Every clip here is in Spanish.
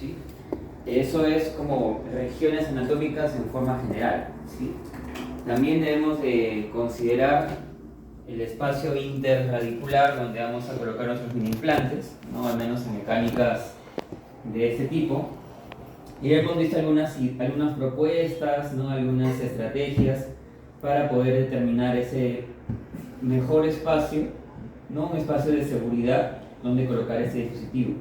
¿sí? Eso es como regiones anatómicas en forma general, ¿sí? También debemos de considerar el espacio interradicular donde vamos a colocar nuestros mini implantes, ¿no? Al menos en mecánicas de este tipo. Y hemos visto algunas propuestas, ¿no? Algunas estrategias para poder determinar ese mejor espacio, ¿no? Un espacio de seguridad donde colocar este dispositivo.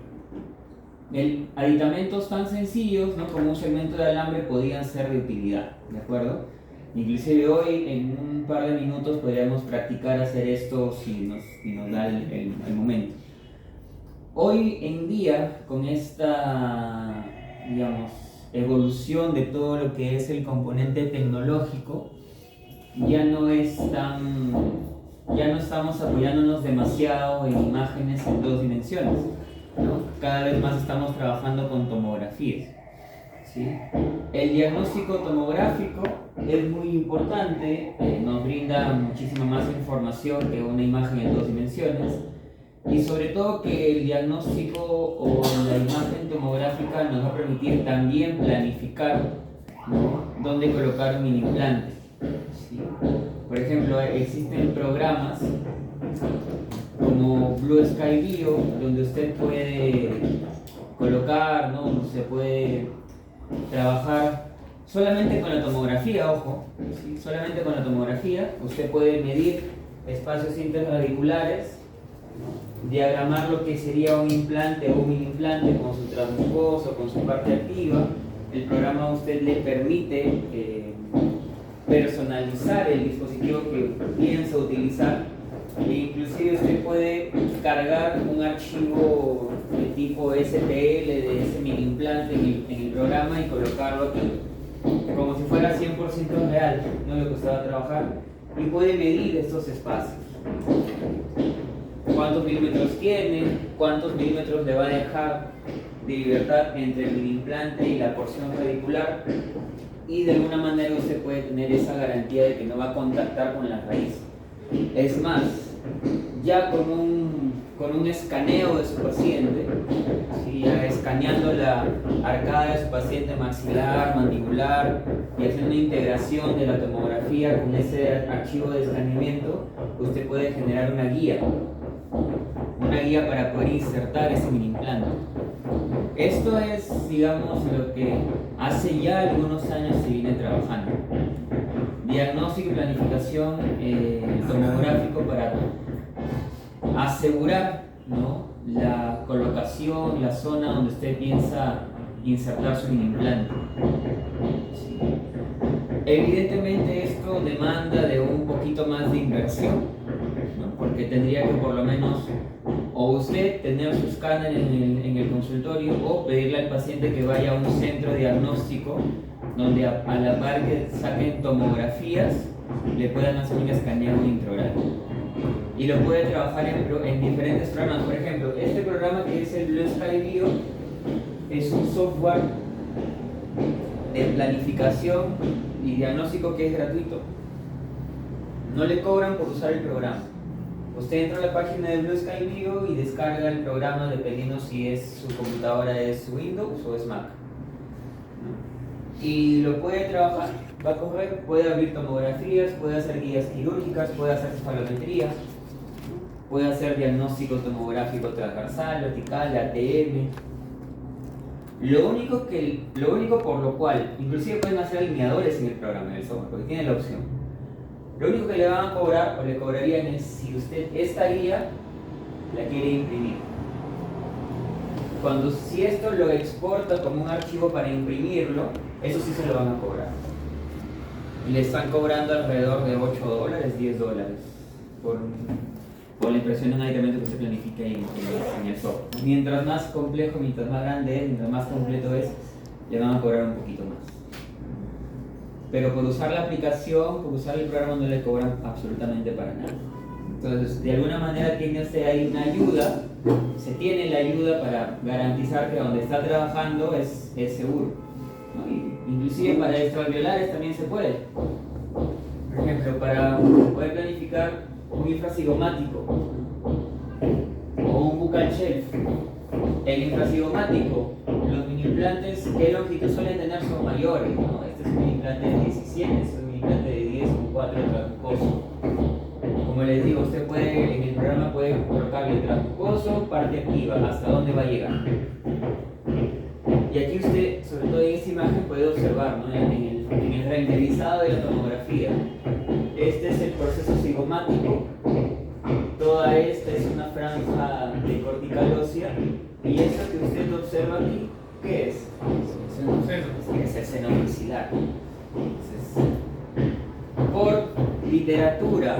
Aditamentos tan sencillos, ¿no? Como un segmento de alambre podrían ser de utilidad, ¿de acuerdo? Inclusive hoy, en un par de minutos, podríamos practicar hacer esto si nos da el momento. Hoy en día, con esta, digamos, evolución de todo lo que es el componente tecnológico, ya no estamos apoyándonos demasiado en imágenes en 2 dimensiones, ¿no? Cada vez más estamos trabajando con tomografías, ¿sí? El diagnóstico tomográfico es muy importante, nos brinda muchísima más información que una imagen en 2 dimensiones, y sobre todo que el diagnóstico o la imagen tomográfica nos va a permitir también planificar, ¿no? Dónde colocar un mini implante, ¿sí? Por ejemplo, existen programas como Blue Sky Bio, donde usted puede colocar, ¿no? Se puede trabajar solamente con la tomografía, ojo, ¿sí? Solamente con la tomografía. Usted puede medir espacios interradiculares, diagramar lo que sería un implante o un mini implante con su transmucoso, con su parte activa. El programa a usted le permite personalizar el dispositivo que piensa utilizar, e inclusive usted puede cargar un archivo de tipo STL de ese mini implante en el programa y colocarlo aquí como si fuera 100% real, no lo que usted va a trabajar, y puede medir estos espacios. Cuántos milímetros tiene, cuántos milímetros le va a dejar de libertad entre el mini implante y la porción radicular, y de alguna manera usted puede tener esa garantía de que no va a contactar con la raíz. Es más, ya con un escaneo de su paciente, ¿sí? Ya escaneando la arcada de su paciente maxilar, mandibular, y haciendo una integración de la tomografía con ese archivo de escaneamiento, usted puede generar una guía para poder insertar ese mini implante. Esto es, digamos, lo que hace ya algunos años se viene trabajando. Diagnóstico y planificación tomográfico para asegurar, ¿no? La colocación, la zona donde usted piensa insertar su mini implante. Sí. Evidentemente esto demanda de un poquito más de inversión, ¿no? Porque tendría que por lo menos o usted tener su escáner en el consultorio, o pedirle al paciente que vaya a un centro diagnóstico donde a la par que saquen tomografías le puedan hacer un escaneo intraoral, y lo puede trabajar en diferentes programas. Por ejemplo, este programa que es el Blue Sky Bio es un software de planificación y diagnóstico que es gratuito. No le cobran por usar el programa. Usted entra a la página de Blue Sky Bio y descarga el programa dependiendo si su computadora es Windows o es Mac, ¿no? Y lo puede trabajar, va a correr, puede abrir tomografías, puede hacer guías quirúrgicas, puede hacer cefalometría, puede hacer diagnóstico tomográfico transversal, vertical, ATM. Lo único por lo cual, inclusive pueden hacer alineadores en el programa, en el software, porque tiene la opción. Lo único que le van a cobrar o le cobrarían es si usted esta guía la quiere imprimir. Si esto lo exporta como un archivo para imprimirlo, eso sí se lo van a cobrar. Le están cobrando alrededor de $8, $10 por la impresión de un aditamento que se planifique en el software. Mientras más complejo, mientras más grande es, mientras más completo es, le van a cobrar un poquito más. Pero por usar la aplicación, por usar el programa, no le cobran absolutamente para nada. Entonces, de alguna manera tiene usted ahí una ayuda, se tiene la ayuda para garantizar que donde está trabajando es seguro, ¿no? Inclusive para extraviolares también se puede. Por ejemplo, para poder planificar un infracigomático o un buccal shelf. El infracigomático, los mini implantes, ¿qué longitud suelen tener? Son mayores, ¿no? Este es un implante de 17, este es un implante de 10 con 4 de transmucoso. Como les digo, usted puede, en el programa puede colocarle transmucoso, parte activa, hasta dónde va a llegar. Y aquí usted, sobre todo en esta imagen, puede observar, ¿no? en el renderizado de la tomografía. Este es el proceso cigomático. Toda esta es una franja de cortical ósea. Y esto que usted observa aquí, ¿qué es? Es el seno maxilar. Entonces, por literatura,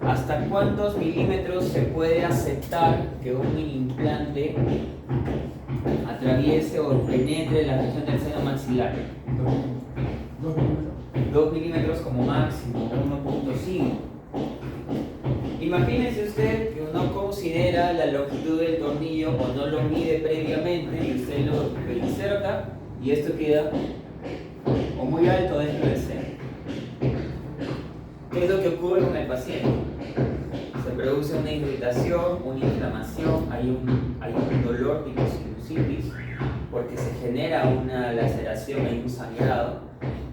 ¿hasta cuántos milímetros se puede aceptar que un implante atraviese o penetre la región del seno maxilar? 2 milímetros como máximo, 1.5. Imagínese usted que uno considera la longitud del tornillo o no lo mide previamente y usted lo inserta y esto queda o muy alto dentro del seno. ¿Qué es lo que ocurre con el paciente? Se produce una irritación, una inflamación, hay un dolor tipo sinusitis porque se genera una laceración, hay un sangrado,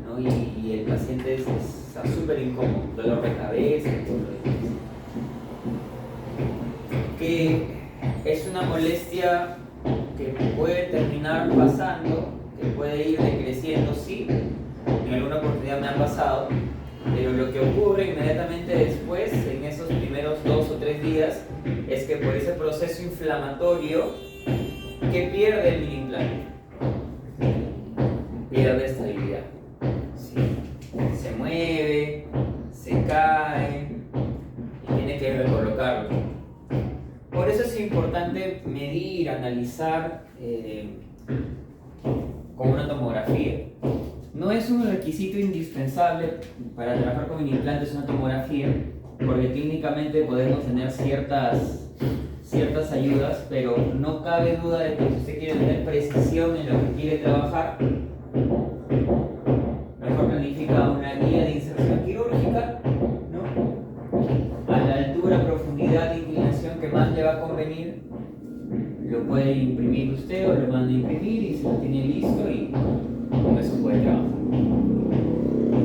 ¿no? y el paciente está súper incómodo, dolor de cabeza, que es una molestia que puede terminar pasando, que puede ir decreciendo, sí, en alguna oportunidad me ha pasado, pero lo que ocurre inmediatamente después, en esos primeros 2 o 3 días, es que por ese proceso inflamatorio, ¿qué pierde el mini implante? Pierde estabilidad. ¿Sí? Se mueve, se cae y tiene que recolocarlo. Por eso es importante medir, analizar con una tomografía. No es un requisito indispensable para trabajar con implantes una tomografía, porque clínicamente podemos tener ciertas ayudas, pero no cabe duda de que si usted quiere tener precisión en lo que quiere trabajar, mejor planifica una guía de inserción quirúrgica, ¿no? A la altura, profundidad e inclinación que más le va a convenir, lo puede imprimir usted o lo manda a imprimir y se lo tiene listo y con eso puede trabajar.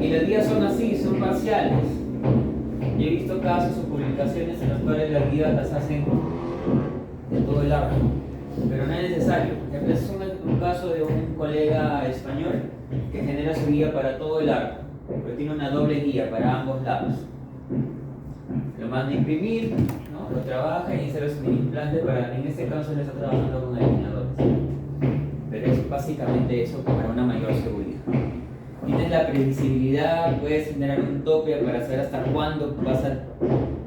Y las guías son así, son parciales. Yo he visto casos o publicaciones en los cuales las guías las hacen de todo el arco, pero no es necesario. Este es un caso de un colega español que genera su guía para todo el arco, pero tiene una doble guía para ambos lados. Lo manda a imprimir, ¿no? Lo trabaja y insere su implante para, en este caso le está trabajando con alineadores. Pero es básicamente eso para una mayor seguridad. Tienes la previsibilidad, puedes generar un tope para saber hasta cuándo vas a,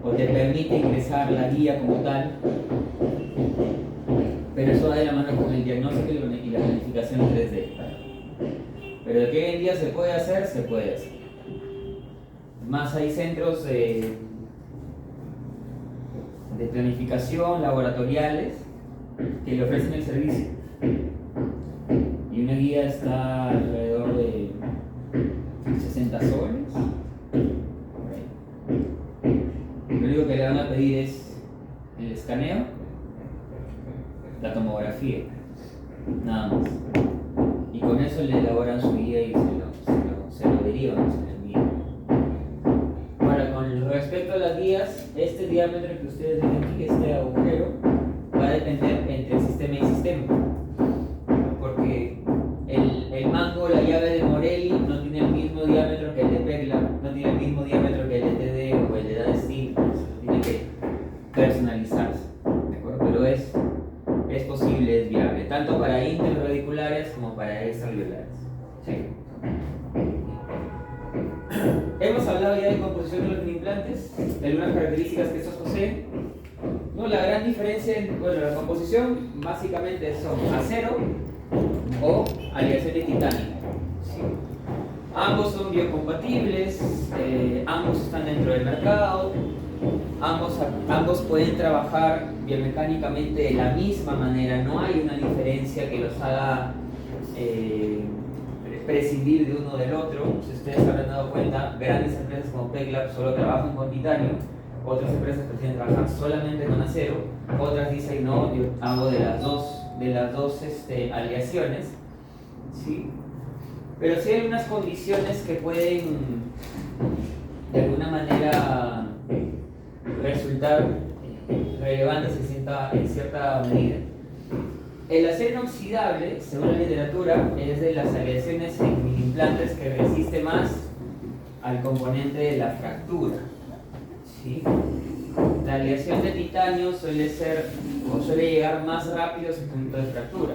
o te permite ingresar la guía como tal, pero eso va de la mano con el diagnóstico y la planificación 3D. Pero de que hoy en día se puede hacer, se puede hacer. Más hay centros de planificación laboratoriales que le ofrecen el servicio. Y una guía está alrededor de 60 soles. Lo único que le van a pedir es el escaneo, la tomografía, nada más. Y con eso le elaboran su guía y se lo derivan, se lo envían. Ahora, con respecto a las guías, este diámetro que ustedes ven aquí, este agujero, va a depender entre sistema y sistema. Porque el mango, la llave de Morelli, no tiene el mismo diámetro que el de Pegla, no tiene el mismo diámetro que el de TD o el de Dadestin, tiene que personalizarse, ¿de acuerdo? Pero es posible, es viable, tanto para interradiculares como para extraviolares. ¿Sí? Hemos hablado ya de composición de los implantes, de algunas características que estos poseen. No, la gran diferencia, bueno, la composición básicamente son acero o aleación de titanio. ¿Sí? Ambos son biocompatibles, ambos están dentro del mercado, ambos pueden trabajar biomecánicamente de la misma manera, no hay una diferencia que los haga prescindir de uno del otro. Si ustedes habrán dado cuenta, grandes empresas como Pegla solo trabajan con titanio, otras empresas prefieren trabajar solamente con acero, otras dicen no, yo hago de las dos aleaciones, ¿sí? Pero sí hay algunas condiciones que pueden de alguna manera resultar relevantes en cierta medida. El acero inoxidable, según la literatura, es de las aleaciones en implantes que resiste más al componente de la fractura, ¿sí? La aleación de titanio suele llegar más rápido a su punto de fractura,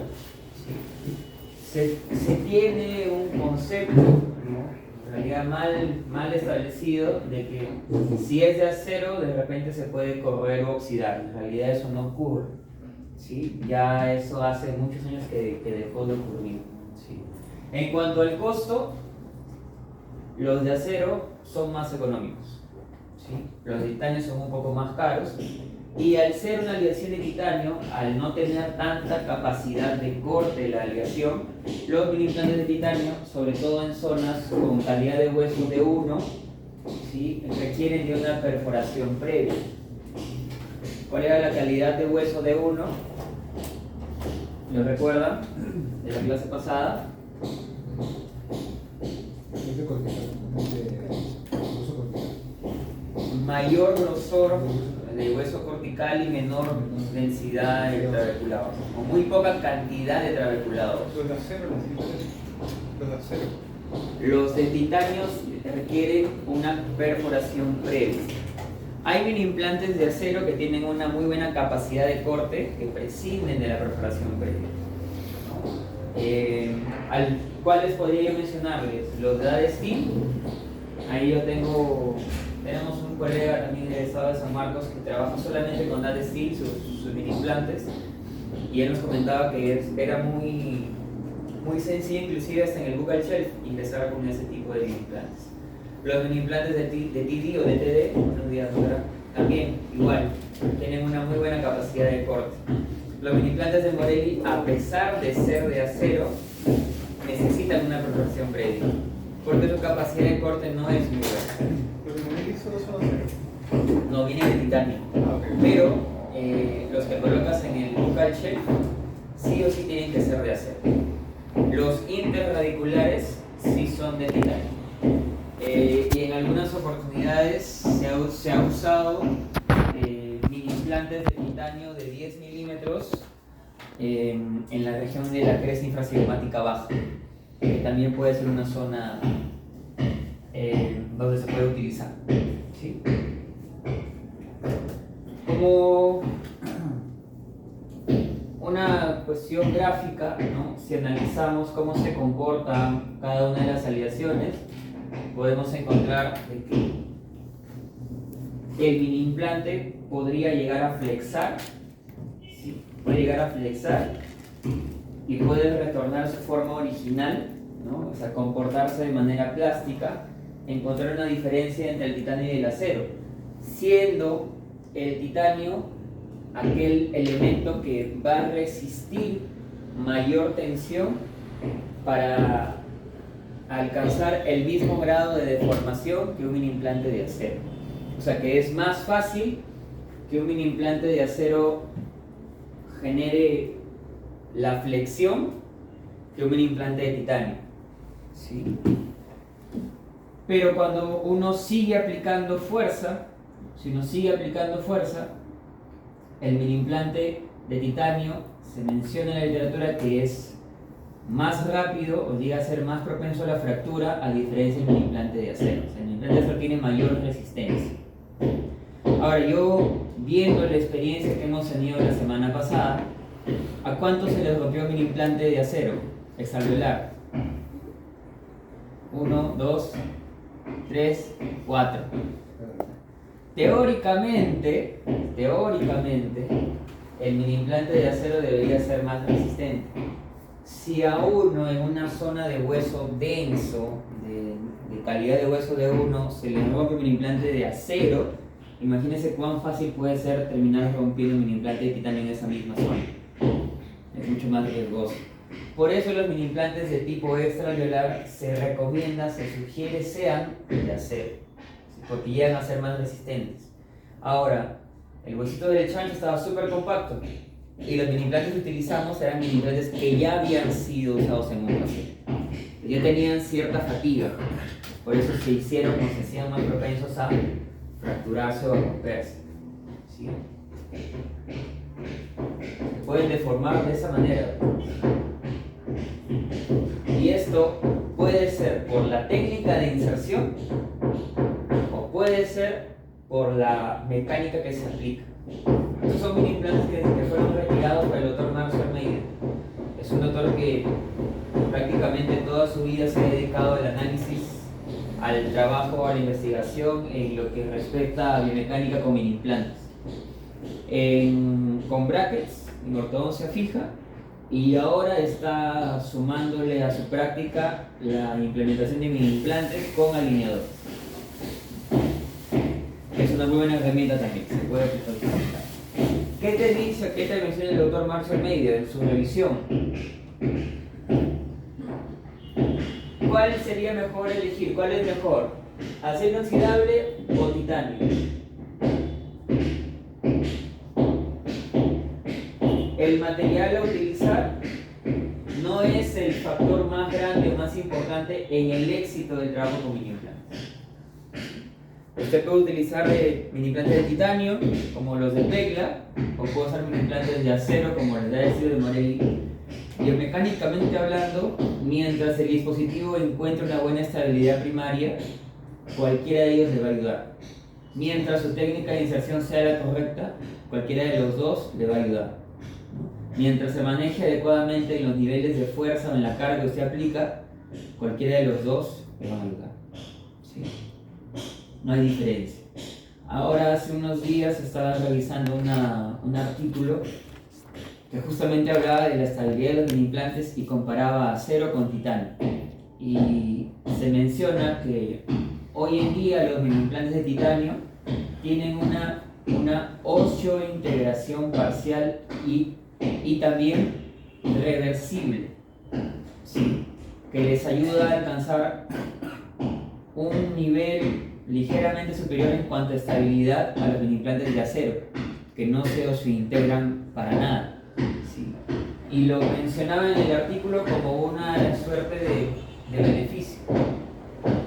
¿sí? Se tiene un concepto, ¿no?, en realidad mal establecido, de que si es de acero de repente se puede corroer o oxidar. En realidad eso no ocurre, ¿sí? Ya eso hace muchos años que dejó de ocurrir, ¿sí? En cuanto al costo, los de acero son más económicos, ¿sí? Los de titanio son un poco más caros, y al ser una aleación de titanio, al no tener tanta capacidad de corte de la aleación, los mini implantes de titanio, sobre todo en zonas con calidad de hueso de 1, ¿sí?, requieren de una perforación previa. ¿Cuál era la calidad de hueso de 1? ¿Lo recuerdan de la clase pasada? Mayor grosor de hueso cortical y menor densidad de trabeculador, o muy poca cantidad de trabeculador. Los de acero, los de acero. Los de titanio requieren una perforación previa. Hay mini implantes de acero que tienen una muy buena capacidad de corte, que prescinden de la perforación previa, ¿no? ¿Cuáles podría yo mencionarles? Los de ADSTIL. Ahí tenemos un colega también del estado de San Marcos que trabaja solamente con ADSTIL, sus mini implantes, y él nos comentaba que era muy sencillo, inclusive hasta en el Google Shelf, ingresar con ese tipo de mini implantes. Los mini implantes de TD o de TD, buenos días, doctora, también igual, tienen una muy buena capacidad de corte. Los mini implantes de Morelli, a pesar de ser de acero, necesitan una perforación previa, porque su capacidad de corte no es muy buena. ¿Los de Morelli solo son acero? No, vienen de titanio. Okay. Pero los que colocas en el Google Shelf sí o sí tienen que ser de acero. Los interradiculares sí son de titanio. Y en algunas oportunidades se ha usado mini implantes de titanio de 10 milímetros en la región de la cresta infrasigmática baja, que también puede ser una zona donde se puede utilizar, ¿sí? Como una cuestión gráfica, ¿no?, si analizamos cómo se comportan cada una de las aleaciones, podemos encontrar que el mini implante podría llegar a flexar, ¿sí?, puede llegar a flexar y puede retornar a su forma original, ¿no?, o sea, comportarse de manera plástica, encontrar una diferencia entre el titanio y el acero, siendo el titanio aquel elemento que va a resistir mayor tensión para alcanzar el mismo grado de deformación que un mini implante de acero. O sea que es más fácil que un mini implante de acero genere la flexión que un mini implante de titanio, ¿sí? Pero cuando uno sigue aplicando fuerza, el mini implante de titanio se menciona en la literatura que es más rápido o llega a ser más propenso a la fractura, a diferencia del mini implante de acero. O sea, el mini implante de acero tiene mayor resistencia. Ahora, yo viendo la experiencia que hemos tenido la semana pasada, ¿a cuánto se les rompió el mini implante de acero exalveolar? 1, 2, 3, 4. Teóricamente, el mini implante de acero debería ser más resistente. Si a uno en una zona de hueso denso, de calidad de hueso de 1, se le rompe un mini implante de acero, imagínense cuán fácil puede ser terminar rompiendo un mini implante de titanio en esa misma zona. Es mucho más riesgoso. Por eso los mini implantes de tipo extraalveolar se recomienda, se sugiere sean de acero, porque llegan a ser más resistentes. Ahora, el huesito del chancho estaba súper compacto. Y los mini implantes que utilizamos eran mini implantes que ya habían sido usados en un paciente. Ya tenían cierta fatiga, por eso se hicieron o se hacían más propensos a fracturarse o a romperse. ¿Sí? Se pueden deformar de esa manera. Y esto puede ser por la técnica de inserción o puede ser por la mecánica que se aplica. Estos son mini implantes que fueron retirados por el doctor Marcel Almeida. Es un doctor que prácticamente toda su vida se ha dedicado al análisis, al trabajo, a la investigación en lo que respecta a biomecánica con mini implantes. Con brackets, en ortodoncia fija, y ahora está sumándole a su práctica la implementación de mini implantes con alineadores. Es una muy buena herramienta también, se puede utilizar. ¿Qué te dice, qué te menciona el doctor Marcel Almeida en su revisión? ¿Cuál sería mejor elegir? ¿Cuál es mejor? ¿Acero inoxidable o titanio? El material a utilizar no es el factor más grande o más importante en el éxito del trabajo con mini implantes. Usted puede utilizar mini implantes de titanio, como los de Pegla, o puede usar mini implantes de acero, como los de estilo de Morelli. Biomecánicamente hablando, mientras el dispositivo encuentre una buena estabilidad primaria, cualquiera de ellos le va a ayudar. Mientras su técnica de inserción sea la correcta, cualquiera de los dos le va a ayudar. Mientras se maneje adecuadamente en los niveles de fuerza o en la carga que usted aplica, cualquiera de los dos le va a ayudar. ¿Sí? No hay diferencia. Ahora, hace unos días estaba revisando un artículo que justamente hablaba de la estabilidad de los mini implantes y comparaba acero con titanio. Y se menciona que hoy en día los mini implantes de titanio tienen una osseointegración parcial y también reversible, ¿sí? Que les ayuda a alcanzar un nivel ligeramente superior en cuanto a estabilidad a los mini implantes de acero, que no se osseointegran para nada. ¿Sí? Y lo mencionaba en el artículo como una suerte de beneficio,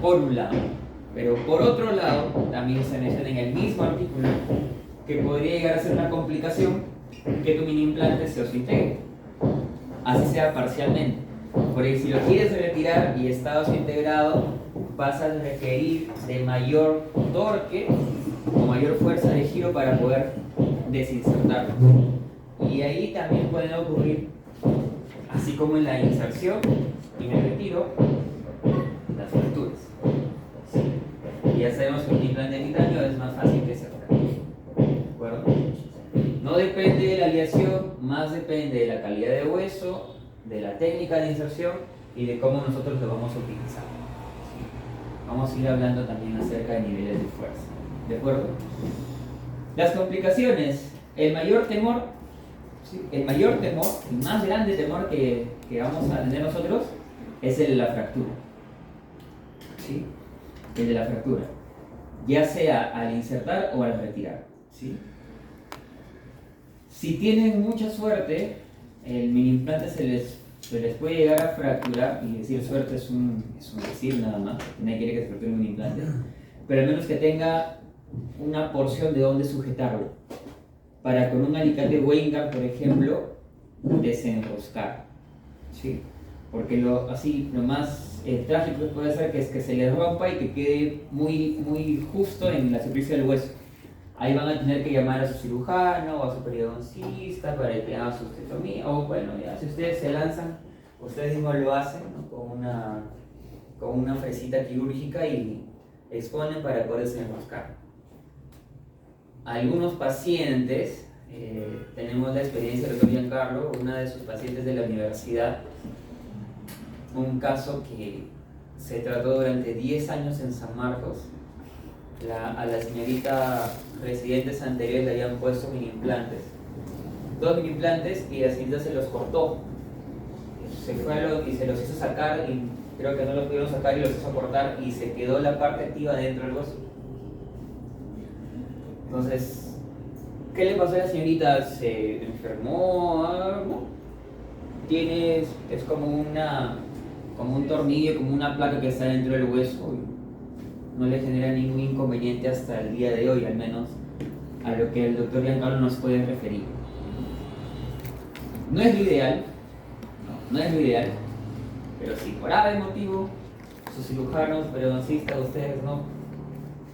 por un lado. Pero por otro lado, también se menciona en el mismo artículo que podría llegar a ser una complicación que tu mini implante se osseointegre, así sea parcialmente. Porque si lo quieres retirar y está osseointegrado, vas a requerir de mayor torque o mayor fuerza de giro para poder desinsertarlo. Y ahí también pueden ocurrir, así como en la inserción y en el retiro, las fracturas. ¿Sí? Y ya sabemos que un implante de titanio es más fácil que se fracture. ¿De acuerdo? No depende de la aleación, más depende de la calidad de hueso, de la técnica de inserción y de cómo nosotros lo vamos a utilizar. ¿Sí? Vamos a ir hablando también acerca de niveles de fuerza. ¿De acuerdo? Las complicaciones, el mayor temor, ¿sí? El más grande temor que vamos a tener nosotros es el de la fractura. ¿Sí? El de la fractura, ya sea al insertar o al retirar. ¿Sí? Si tienen mucha suerte, el mini implante se les puede llegar a fracturar, y decir suerte es un decir nada más, nadie quiere que se fracture un mini implante, pero al menos que tenga una porción de donde sujetarlo, para con un alicate Weingart, por ejemplo, desenroscar. ¿Sí? Porque lo más trágico que puede ser que se les rompa y que quede muy justo en la superficie del hueso. Ahí van a tener que llamar a su cirujano o a su periodoncista para que haga su osteotomía, o bueno, ya si ustedes se lanzan, ustedes mismos lo hacen, ¿no? con una fresita quirúrgica y exponen para poder desenroscar. Algunos pacientes, tenemos la experiencia del doctor Giancarlo, una de sus pacientes de la universidad, un caso que se trató durante 10 años en San Marcos. A la señorita residentes anteriores le habían puesto mini implantes, 2 mini implantes, y la señorita se los cortó, se fue y se los hizo sacar y creo que no los pudieron sacar y los hizo cortar y se quedó la parte activa dentro del hueso. Entonces ¿Qué le pasó a la señorita? ¿Se enfermó? ¿No? Es como un tornillo, como una placa que está dentro del hueso. No le genera ningún inconveniente hasta el día de hoy, al menos a lo que el doctor Giancarlo nos puede referir. No es lo ideal, no es lo ideal, pero si por algún motivo sus cirujanos, periodoncistas, ustedes no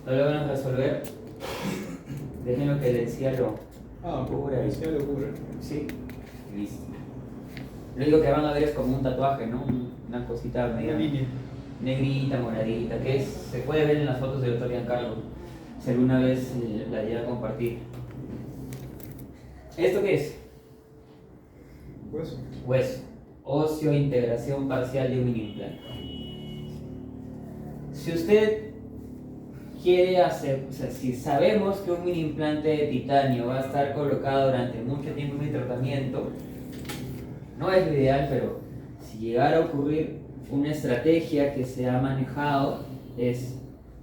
logran resolver, déjenlo que el encierro cubra eso. Ya lo cubre. Sí, listo. Lo único que van a ver es como un tatuaje, ¿no? Una cosita media Una línea. negrita, moradita, que se puede ver en las fotos del doctor Giancarlo, si alguna vez la llega a compartir. ¿Esto qué es? Hueso. Hueso. Óseo, integración parcial de un mini implante. Si usted quiere hacer, o sea, si sabemos que un mini implante de titanio va a estar colocado durante mucho tiempo en mi tratamiento, no es lo ideal, pero si llegara a ocurrir, una estrategia que se ha manejado es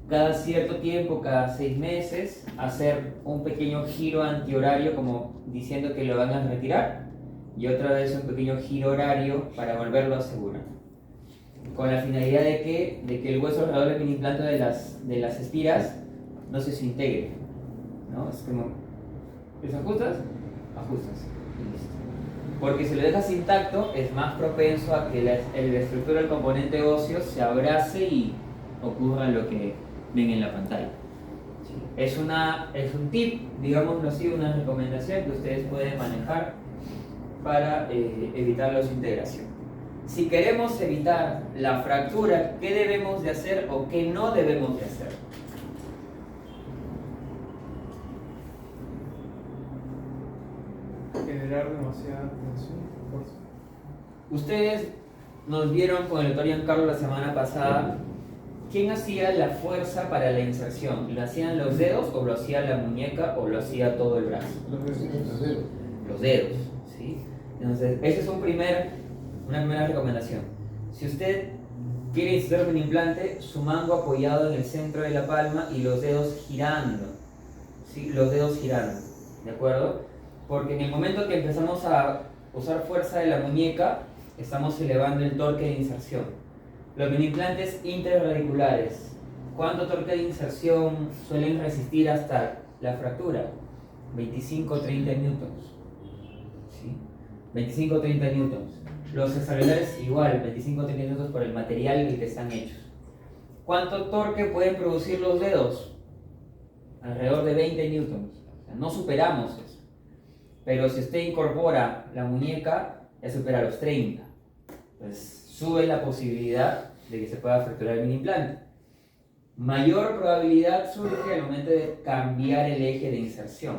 cada cierto tiempo, cada 6 meses, hacer un pequeño giro antihorario como diciendo que lo van a retirar y otra vez un pequeño giro horario para volverlo a asegurar, con la finalidad de que el hueso alrededor del mini implante de las espiras no se desintegre, ¿no? Es como, ¿desajustas? Ajustas y listo. Porque si lo dejas intacto es más propenso a que la estructura del componente óseo se abrace y ocurra lo que ven en la pantalla. Es un tip, digámoslo así, una recomendación que ustedes pueden manejar para evitar la desintegración. Si queremos evitar la fractura, ¿qué debemos de hacer o qué no debemos de hacer? Generar demasiada tensión, fuerza. Ustedes nos vieron con el doctor Giancarlo la semana pasada. ¿Quién hacía la fuerza para la inserción? ¿Lo hacían los dedos o lo hacía la muñeca o lo hacía todo el brazo? Los dedos, ¿sí? Entonces, esa es una primera recomendación. Si usted quiere insertar un implante, su mango apoyado en el centro de la palma y los dedos girando, ¿sí? Los dedos girando, ¿de acuerdo? Porque en el momento que empezamos a usar fuerza de la muñeca, estamos elevando el torque de inserción. Los mini implantes interradiculares, ¿cuánto torque de inserción suelen resistir hasta la fractura? 25-30 newtons. ¿Sí? 25-30 newtons. Los extraordinarios igual, 25-30 newtons por el material en el que están hechos. ¿Cuánto torque pueden producir los dedos? Alrededor de 20 newtons. O sea, no superamos eso. Pero si usted incorpora la muñeca, ya supera los 30. Pues sube la posibilidad de que se pueda fracturar el mini implante. Mayor probabilidad surge al momento de cambiar el eje de inserción.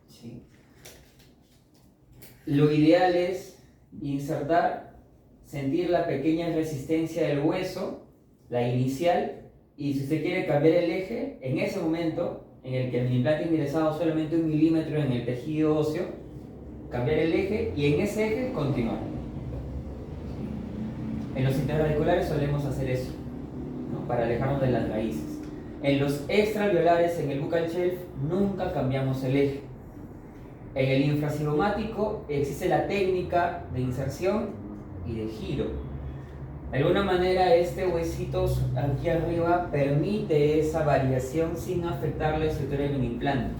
¿Sí? Lo ideal es insertar, sentir la pequeña resistencia del hueso, la inicial, y si usted quiere cambiar el eje, en ese momento en el que el mini implante ha ingresado solamente 1 milímetro en el tejido óseo, cambiar el eje y en ese eje continuar. En los interradiculares solemos hacer eso, ¿no? Para alejarnos de las raíces. En los extraalveolares, en el buccal shelf, nunca cambiamos el eje. En el infracigomático existe la técnica de inserción y de giro. De alguna manera este huesito aquí arriba permite esa variación sin afectar la estructura del mini implante.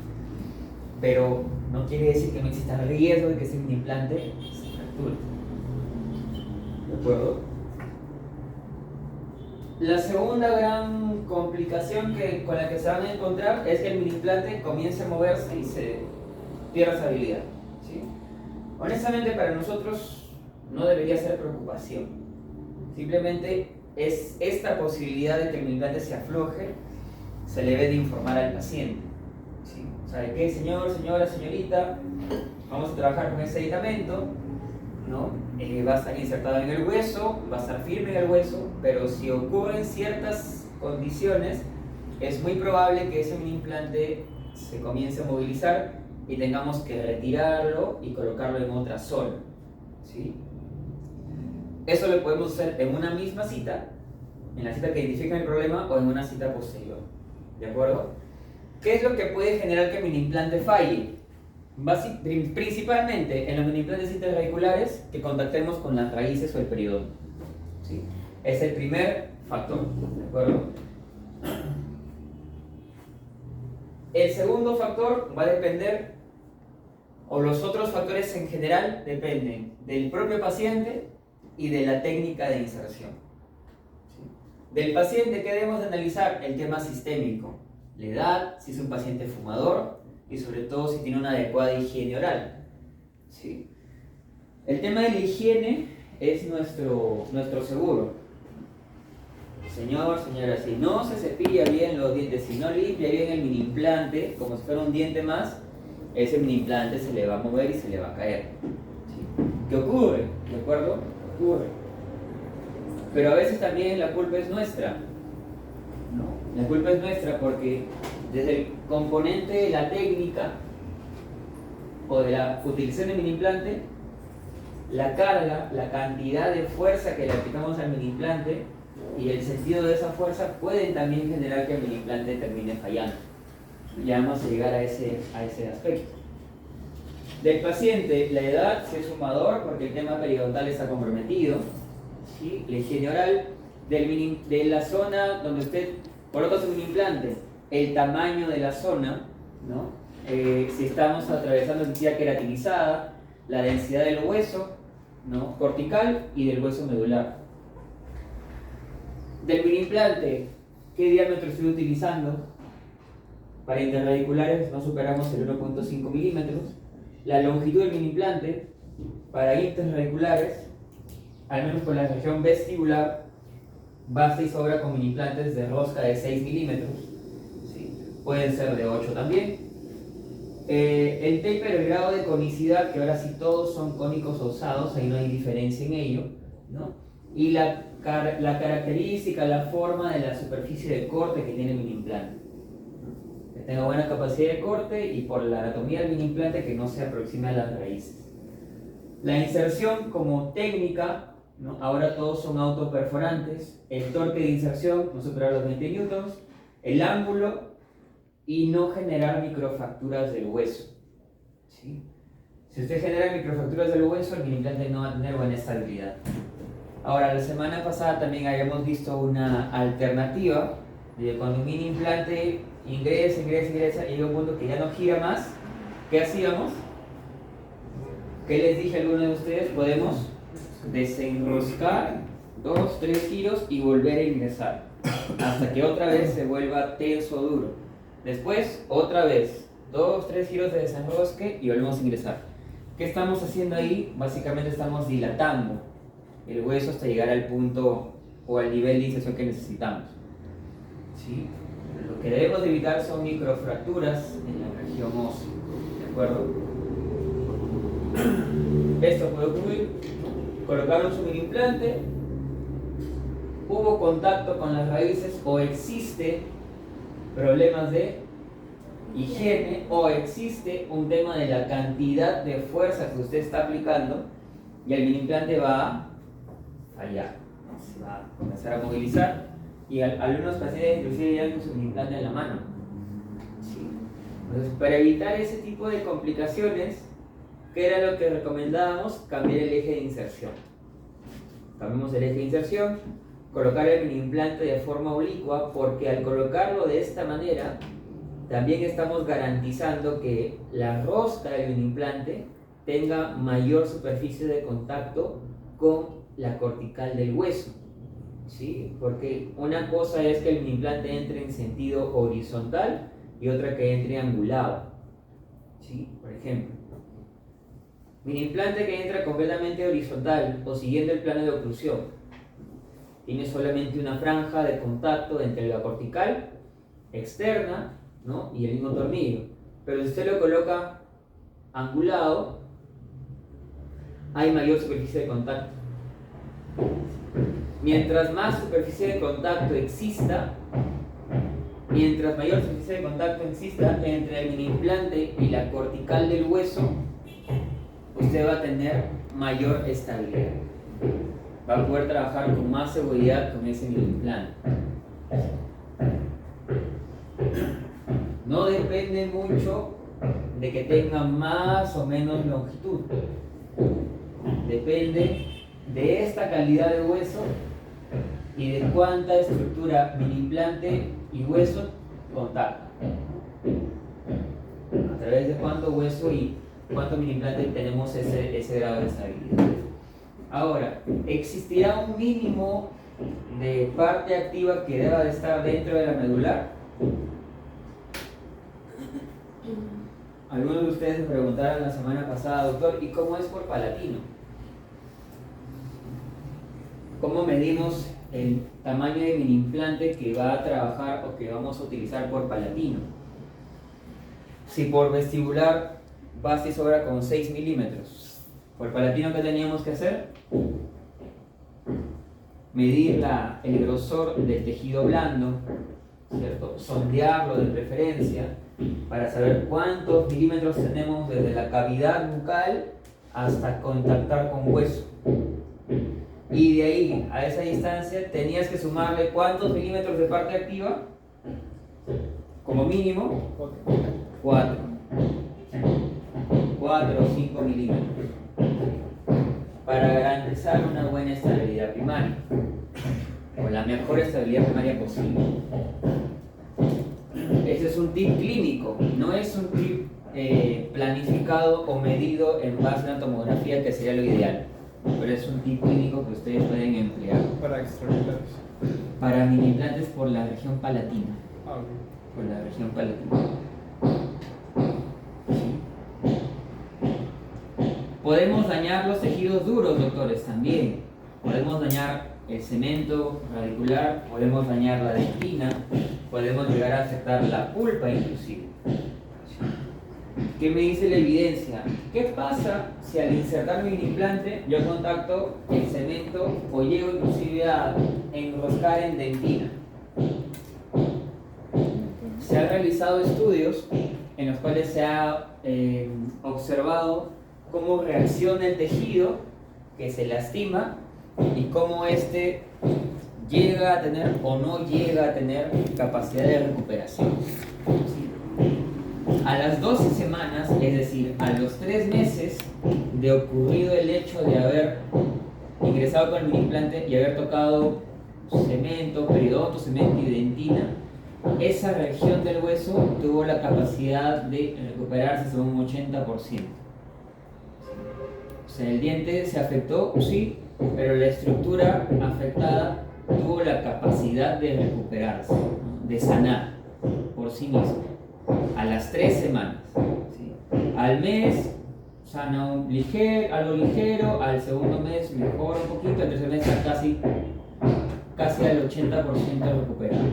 Pero no quiere decir que no exista riesgo de que ese mini implante se fracture. ¿De acuerdo? La segunda gran complicación con la que se van a encontrar es que el mini implante comience a moverse y se pierda estabilidad, ¿sí? Honestamente, para nosotros no debería ser preocupación. Simplemente es esta posibilidad de que el mini implante se afloje, se le debe de informar al paciente, ¿sí? ¿Sabe qué, señor, señora, señorita? Vamos a trabajar con ese aditamento, ¿no? Va a estar insertado en el hueso, va a estar firme en el hueso, pero si ocurren ciertas condiciones, es muy probable que ese mini implante se comience a movilizar y tengamos que retirarlo y colocarlo en otra zona, ¿sí? Eso lo podemos hacer en una misma cita, en la cita que identifica el problema o en una cita posterior, ¿de acuerdo? ¿Qué es lo que puede generar que el mini implante falle? Principalmente en los mini implantes interradiculares que contactemos con las raíces o el periodonto. ¿Sí? Es el primer factor, ¿de acuerdo? El segundo factor va a depender, o los otros factores en general dependen del propio paciente y de la técnica de inserción. ¿Sí? Del paciente, ¿qué debemos de analizar? El tema sistémico, la edad, si es un paciente fumador y sobre todo si tiene una adecuada higiene oral. ¿Sí? El tema de la higiene es nuestro seguro. Señor, señora, si no se cepilla bien los dientes, si no limpia bien el mini implante, como si fuera un diente más, ese mini implante se le va a mover y se le va a caer. ¿Sí? ¿Qué ocurre? ¿De acuerdo? Ocurre. Pero a veces también la culpa es nuestra. ¿No? La culpa es nuestra porque desde el componente de la técnica o de la utilización del mini implante, la carga, la cantidad de fuerza que le aplicamos al mini implante y el sentido de esa fuerza pueden también generar que el mini implante termine fallando. Ya vamos a llegar a ese aspecto. Del paciente, la edad, si es fumador, porque el tema periodontal está comprometido. ¿Sí? La higiene oral, de la zona donde usted coloca su mini implante, el tamaño de la zona, ¿no? Si estamos atravesando densidad queratinizada, la densidad del hueso, ¿no? Cortical y del hueso medular. Del mini implante, ¿qué diámetro estoy utilizando? Para interradiculares no superamos el 1.5 milímetros. La longitud del mini implante para interradiculares, al menos por la región vestibular, basta y sobra con mini implantes de rosca de 6 milímetros. ¿Sí? Pueden ser de 8 también. El taper, el grado de conicidad, que ahora sí todos son cónicos osados, ahí no hay diferencia en ello, ¿no? Y la característica, la forma de la superficie de corte que tiene el mini implante. Que tenga buena capacidad de corte y por la anatomía del mini implante que no se aproxime a las raíces. La inserción como técnica, ¿no? Ahora todos son autoperforantes. El torque de inserción no superar los 20 newtons. El ángulo y no generar microfracturas del hueso. ¿Sí? Si usted genera microfracturas del hueso, el mini implante no va a tener buena estabilidad. Ahora, la semana pasada también habíamos visto una alternativa de cuando un mini implante ingresa y llega a un punto que ya no gira más. ¿Qué hacíamos? ¿Qué les dije a alguno de ustedes? Podemos desenroscar 2, 3 giros y volver a ingresar hasta que otra vez se vuelva tenso o duro. Después, otra vez 2, 3 giros de desenrosque y volvemos a ingresar. ¿Qué estamos haciendo ahí? Básicamente estamos dilatando el hueso hasta llegar al punto o al nivel de inserción que necesitamos. ¿Sí? Lo que debemos evitar son microfracturas en la región ósea. ¿De acuerdo? Esto puede ocurrir. Colocaron su mini implante, hubo contacto con las raíces o existe problemas de higiene o existe un tema de la cantidad de fuerza que usted está aplicando y el mini implante va a fallar, ¿no? Se va a comenzar a movilizar y algunos pacientes inclusive llegan con su mini implante en la mano. ¿Sí? Entonces, para evitar ese tipo de complicaciones, ¿qué era lo que recomendábamos? Cambiar el eje de inserción. Cambiamos el eje de inserción, colocar el mini implante de forma oblicua, porque al colocarlo de esta manera, también estamos garantizando que la rosca del mini implante tenga mayor superficie de contacto con la cortical del hueso. ¿Sí? Porque una cosa es que el mini implante entre en sentido horizontal y otra que entre angulado. ¿Sí? Por ejemplo, mini implante que entra completamente horizontal o siguiendo el plano de oclusión, tiene solamente una franja de contacto entre la cortical externa, ¿no? y el mismo tornillo. Pero si usted lo coloca angulado, hay mayor superficie de contacto. Mientras más superficie de contacto exista, mientras mayor superficie de contacto exista entre el mini implante y la cortical del hueso, usted va a tener mayor estabilidad. Va a poder trabajar con más seguridad con ese mini implante. No depende mucho de que tenga más o menos longitud. Depende de esta calidad de hueso y de cuánta estructura mini implante y hueso contactan. A través de cuánto hueso y cuánto mini implante tenemos ese grado de estabilidad. Ahora, ¿existirá un mínimo de parte activa que deba de estar dentro de la medular? Algunos de ustedes me preguntaron la semana pasada, doctor, ¿y cómo es por palatino? ¿Cómo medimos el tamaño de mini implante que va a trabajar o que vamos a utilizar por palatino? Si por vestibular basta y sobra con 6 milímetros, por palatino, ¿qué teníamos que hacer? Medir el grosor del tejido blando, ¿cierto? Sondearlo de preferencia para saber cuántos milímetros tenemos desde la cavidad bucal hasta contactar con hueso. Y de ahí a esa distancia tenías que sumarle cuántos milímetros de parte activa, como mínimo 4 o 5 milímetros, para garantizar una buena estabilidad primaria o la mejor estabilidad primaria posible. Ese es un tip clínico, no es un tip planificado o medido en base a una tomografía, que sería lo ideal, pero es un tip clínico que ustedes pueden emplear Para extraordinarios. para mini implantes por la región palatina. Ah, ok. Por la región palatina. Podemos dañar los tejidos duros, doctores, también. Podemos dañar el cemento radicular, podemos dañar la dentina, podemos llegar a afectar la pulpa inclusive. ¿Qué me dice la evidencia? ¿Qué pasa si al insertar mi implante yo contacto el cemento o llego inclusive a enroscar en dentina? Se han realizado estudios en los cuales se ha observado cómo reacciona el tejido que se lastima y cómo este llega a tener o no llega a tener capacidad de recuperación. A las 12 semanas, es decir, a los 3 meses de ocurrido el hecho de haber ingresado con el mini implante y haber tocado cemento, periodonto, cemento y dentina, esa región del hueso tuvo la capacidad de recuperarse sobre un 80%. O sea, el diente se afectó, sí, pero la estructura afectada tuvo la capacidad de recuperarse, ¿no? De sanar por sí mismo. A las 3 semanas, ¿sí? Al mes sana algo ligero, al segundo mes mejora un poquito, al tercer mes está casi al 80% recuperado.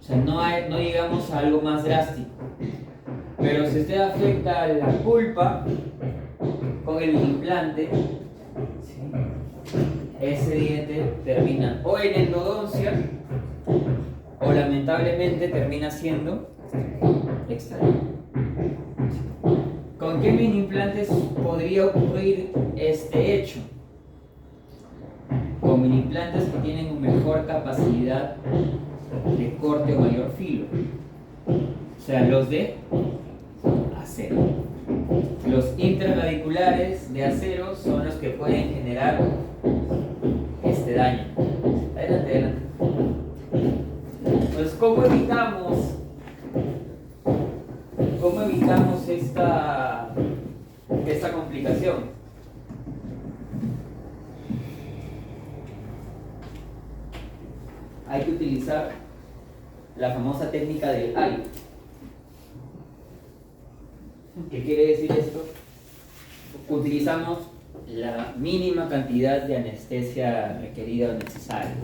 O sea, no llegamos a algo más drástico. Pero si usted afecta la pulpa con el implante, ¿sí?, ese diente termina o en endodoncia o lamentablemente termina siendo extraído. ¿Con qué mini implantes podría ocurrir este hecho? Con mini implantes que tienen una mejor capacidad de corte o mayor filo, o sea, los de acero. Los interradiculares de acero son los que pueden generar este daño. Adelante. Pues, ¿cómo evitamos esta complicación? Hay que utilizar la famosa técnica del AIO. ¿Qué quiere decir esto? Utilizamos la mínima cantidad de anestesia requerida o necesaria.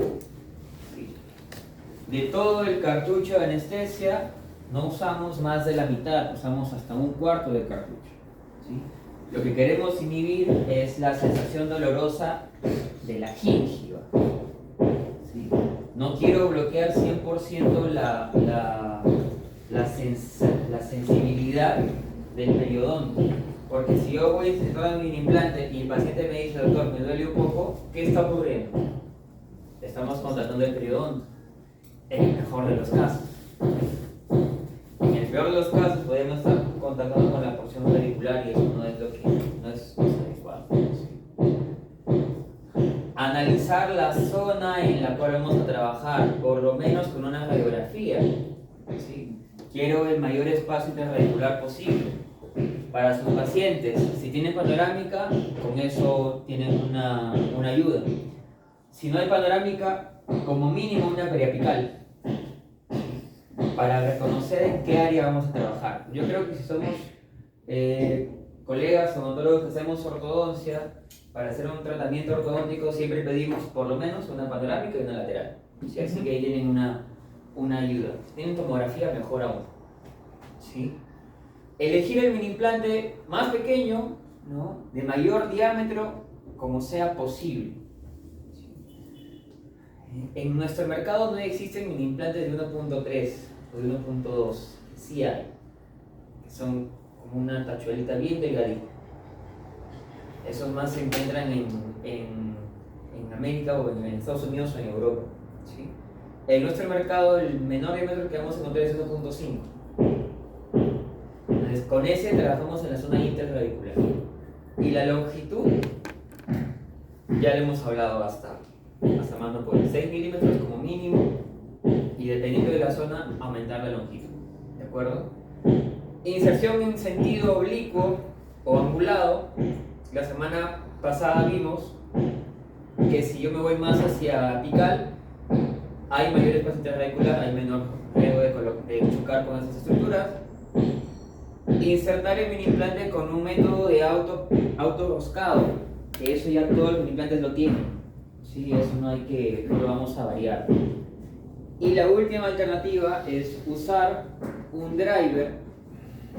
De todo el cartucho de anestesia no usamos más de la mitad, usamos hasta un cuarto del cartucho, ¿sí? Lo que queremos inhibir es la sensación dolorosa de la gíngiva, ¿sí? No quiero bloquear 100% la sensibilidad del periodonto, porque si yo voy a insertar un implante y el paciente me dice, doctor, me duele un poco, ¿qué está ocurriendo? Estamos contratando el periodonto, en el mejor de los casos. el peor de los casos podemos estar contactando con la porción radicular y eso no es lo que no es adecuado. Analizar la zona en la cual vamos a trabajar, por lo menos con una radiografía. ¿Sí? Quiero el mayor espacio interradicular posible para sus pacientes. Si tienen panorámica, con eso tienen una ayuda. Si no hay panorámica, como mínimo una periapical, para reconocer en qué área vamos a trabajar. Yo creo que si somos colegas odontólogos que hacemos ortodoncia, para hacer un tratamiento ortodóntico siempre pedimos por lo menos una panorámica y una lateral. ¿Sí? Así que ahí tienen una ayuda. Si tienen tomografía, mejor aún. ¿Sí? Elegir el mini implante más pequeño, ¿no? De mayor diámetro, como sea posible. ¿Sí? En nuestro mercado no existen mini implantes de 1.3 o de 1.2. Sí hay, que son como una tachuelita bien delgadita. Esos más se encuentran en América o en Estados Unidos o en Europa. ¿Sí? En nuestro mercado el menor diámetro que vamos a encontrar es 1.5. Entonces con ese trabajamos en la zona interradicular. Y la longitud, ya le hemos hablado hasta más no puede. 6 milímetros como mínimo y dependiendo de la zona aumentar la longitud. ¿De acuerdo? Inserción en sentido oblicuo o angulado. La semana pasada vimos que si yo me voy más hacia apical, hay mayor espacio interradicular, hay menor riesgo de chocar con esas estructuras. Insertar el mini implante con un método de autorroscado, que eso ya todos los mini implantes lo tienen. Sí, eso no lo vamos a variar. Y la última alternativa es usar un driver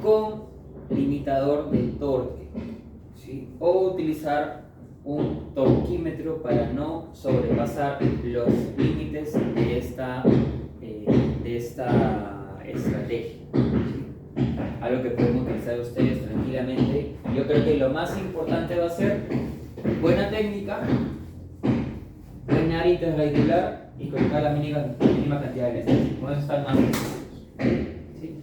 con limitador de torque. ¿Sí? O utilizar un torquímetro para no sobrepasar los límites de esta estrategia. ¿Sí? Algo que pueden utilizar ustedes tranquilamente. Yo creo que lo más importante va a ser buena técnica, buena área interradicular y colocar la mínima cantidad de anestesia. Con eso están más ¿sí?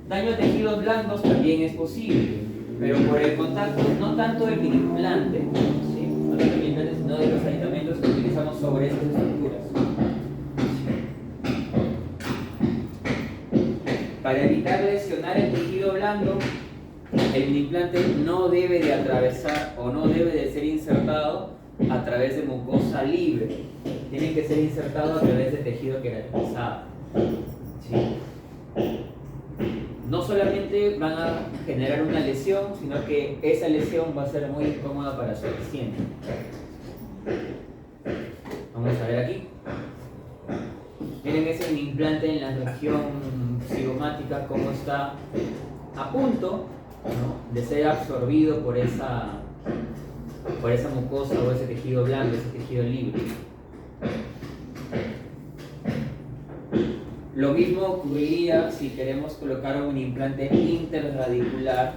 Daño a tejidos blandos también es posible, pero por el contacto no tanto del mini implante, ¿sí? No tanto del mini implante, sino de los aditamentos que utilizamos sobre estas estructuras. Para evitar lesionar el tejido blando, el mini implante no debe de atravesar o no debe de ser insertado a través de mucosa libre. Tiene que ser insertado a través de tejido queratinizado. ¿Sí? No solamente van a generar una lesión, sino que esa lesión va a ser muy incómoda para su paciente. Vamos a ver aquí. Miren ese mini implante en la región cigomática, cómo está a punto, ¿no?, de ser absorbido por esa mucosa o ese tejido blando, ese tejido libre. Lo mismo ocurriría si queremos colocar un implante interradicular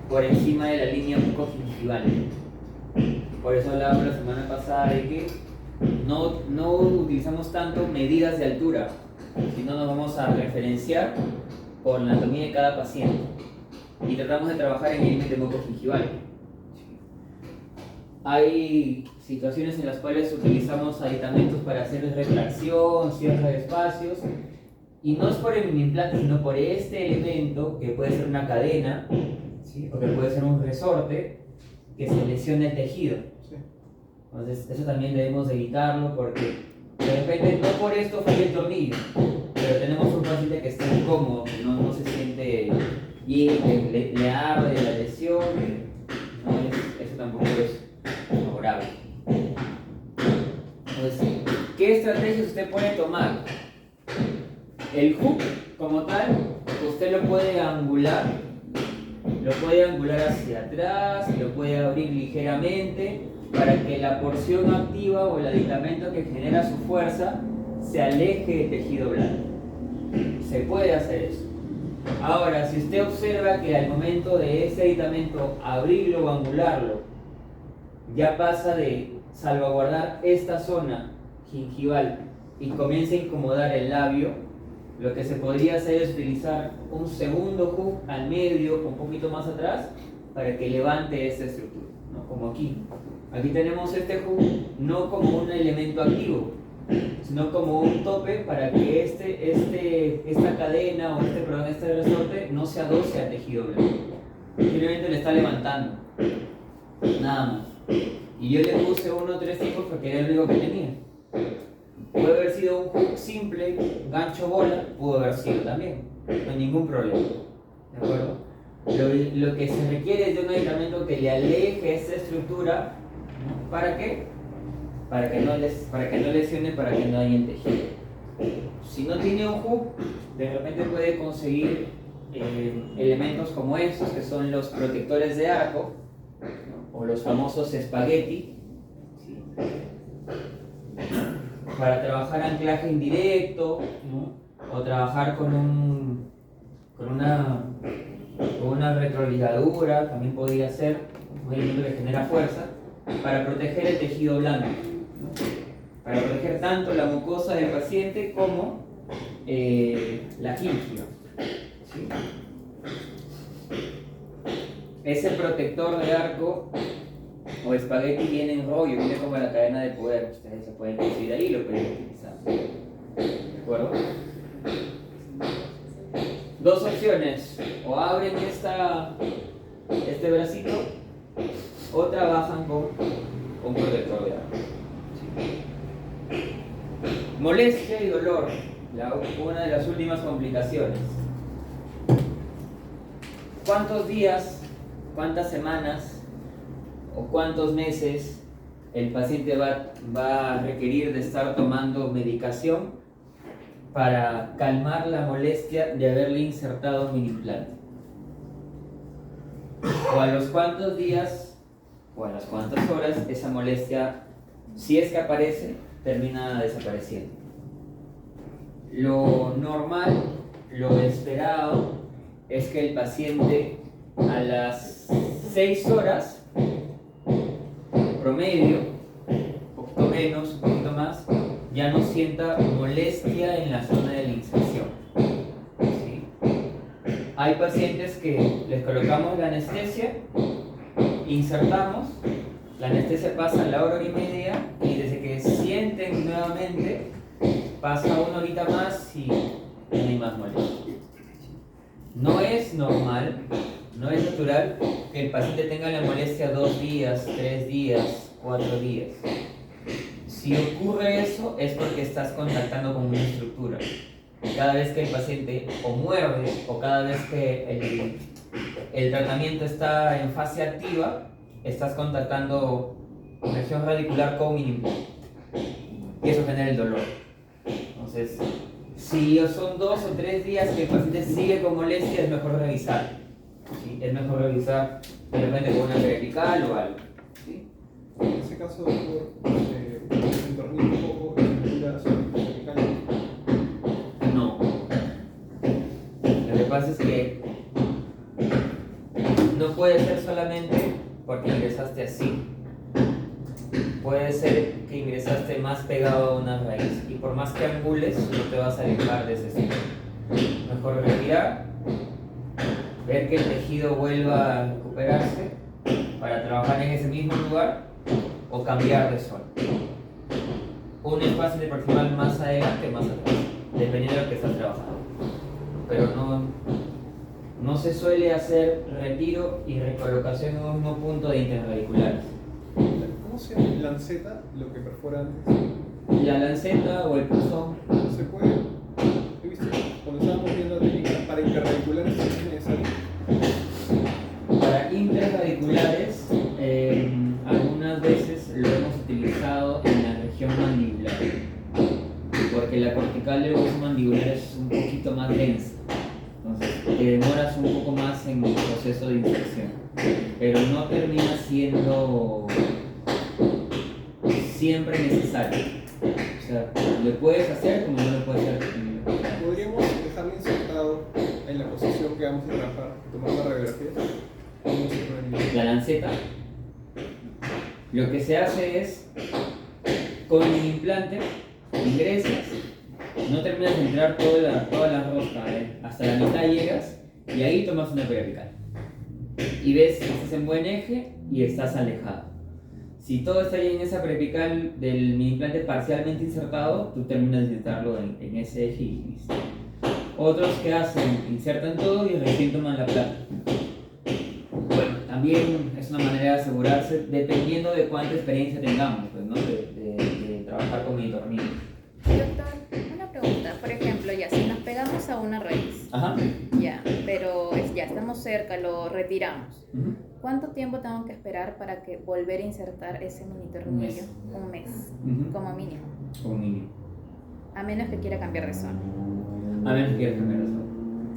por encima de la línea mucogingival. Por eso hablábamos la semana pasada de que no utilizamos tanto medidas de altura, sino nos vamos a referenciar por la anatomía de cada paciente y tratamos de trabajar en el límite mucogingival. Hay situaciones en las cuales utilizamos aditamentos para hacer retracción, cierre de espacios, y no es por el implante, sino por este elemento que puede ser una cadena, ¿sí?, o que puede ser un resorte que se lesiona el tejido. Sí. Entonces eso también debemos de evitarlo, porque de repente no por esto falla el tornillo, pero tenemos un paciente que está incómodo, que no se siente bien, que le arde la lesión, eso tampoco es favorable. Entonces, ¿qué estrategias usted puede tomar? El hook como tal, usted lo puede angular hacia atrás, lo puede abrir ligeramente para que la porción activa o el aditamento que genera su fuerza se aleje del tejido blando. Se puede hacer eso. Ahora, si usted observa que al momento de ese aditamento abrirlo o angularlo, ya pasa de salvaguardar esta zona gingival y comienza a incomodar el labio, lo que se podría hacer es utilizar un segundo hook al medio, un poquito más atrás, para que levante esta estructura, ¿no? Como aquí. Aquí tenemos este hook no como un elemento activo, sino como un tope para que esta cadena o este resorte no se adoce al tejido blanco. Simplemente le está levantando, nada más. Y yo le puse 1 o 3 tipos porque era el único que tenía. Puede haber sido un hook simple, gancho bola, pudo haber sido también, no hay ningún problema, ¿de acuerdo? Lo que se requiere es de un aditamento que le aleje esta estructura, ¿no? ¿Para qué? Para que no lesione, para que no dañe el tejido. Si no tiene un hook, de repente puede conseguir elementos como estos, que son los protectores de arco, ¿no? O los famosos espagueti, ¿sí? Para trabajar anclaje indirecto, ¿no? O trabajar con una retroligadura, también podría ser un elemento que genera fuerza, para proteger el tejido blando, ¿no? Para proteger tanto la mucosa del paciente como la gíngiva, ¿sí? Ese protector de arco o espagueti viene en rollo, viene como la cadena de poder. Ustedes se pueden conseguir ahí y lo pueden utilizar. ¿De acuerdo? Dos opciones: o abren este bracito o trabajan con un protector de arco. ¿Sí? Molestia y dolor, una de las últimas complicaciones. ¿Cuántos días, cuántas semanas o cuántos meses el paciente va a requerir de estar tomando medicación para calmar la molestia de haberle insertado un implante? ¿O a los cuántos días o a las cuántas horas esa molestia, si es que aparece, termina desapareciendo? Lo normal, lo esperado, es que el paciente a las 6 horas promedio, un poquito menos, un poquito más, ya no sienta molestia en la zona de la inserción, ¿sí? Hay pacientes que les colocamos la anestesia, insertamos, la anestesia pasa la hora y media y desde que sienten nuevamente pasa 1 horita más y no hay más molestia. No es normal, no es natural que el paciente tenga la molestia 2 días, 3 días, 4 días. Si ocurre eso es porque estás contactando con una estructura. Cada vez que el paciente o muerde o cada vez que el tratamiento está en fase activa, estás contactando región radicular con un implante. Y eso genera el dolor. Entonces, si son 2 o 3 días que el paciente sigue con molestia, es mejor revisar. ¿Sí? Es mejor revisar de repente con una vertical o algo. ¿Sí? En ese caso, doctor, se entornilla un poco en la cervical. No. Lo que pasa es que no puede ser solamente porque ingresaste así. Puede ser que ingresaste más pegado a una raíz y por más que angules no te vas a alejar de ese sitio. Mejor retirar, ver que el tejido vuelva a recuperarse para trabajar en ese mismo lugar o cambiar de zona. Un espacio de proximal más adelante o más atrás, dependiendo de lo que estás trabajando. Pero no se suele hacer retiro y recolocación en un mismo punto de interradiculares. ¿Cómo se llama? ¿Lanceta? Lo que perfora antes. La lanceta o el punzón. Se puede. He visto cuando estábamos viendo la técnica para interradiculares es necesario. Para interradiculares, algunas veces lo hemos utilizado en la región mandibular, porque la cortical del hueso mandibular es un poquito más densa, entonces te demoras un poco más en el proceso de inserción, pero no termina siendo siempre necesario. O sea, lo puedes hacer como no lo puedes hacer. ¿Podríamos dejarlo insertado en la posición que vamos a trabajar, tomar la radiografía? ¿Cómo se puede? La lanceta, lo que se hace es con el implante ingresas No terminas de entrar toda la rosca, hasta la mitad llegas y ahí tomas una periapical. Y ves que estás en buen eje y estás alejado. Si todo está ahí en esa periapical del mini implante parcialmente insertado, tú terminas de insertarlo en ese eje y listo. Otros que hacen, insertan todo y recién toman la placa. Bueno, también es una manera de asegurarse, dependiendo de cuánta experiencia tengamos, pues, ¿no? de trabajar con mini tornillos. Doctor, una pregunta. Por ejemplo, ya, si nos pegamos a una raíz, Ajá. ya, pero ya estamos cerca, lo retiramos. Uh-huh. ¿Cuánto tiempo tengo que esperar para que volver a insertar ese mini tornillo? Un mes, como mínimo. Como mínimo. A menos que quiera cambiar de zona. A menos que quieras cambiar de zona.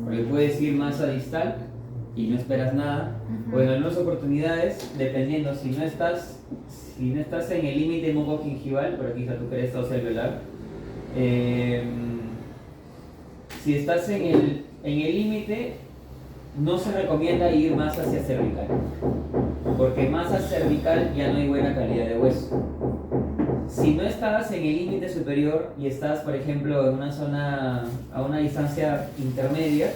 Porque puedes ir más a distal y no esperas nada. O en algunas oportunidades, dependiendo, si no estás en el límite mucogingival, por aquí está tu cresta o alveolar, si estás en el límite, no se recomienda ir más hacia cervical, porque más hacia cervical ya no hay buena calidad de hueso. Si no estás en el límite superior y estás, por ejemplo, en una zona a una distancia intermedia,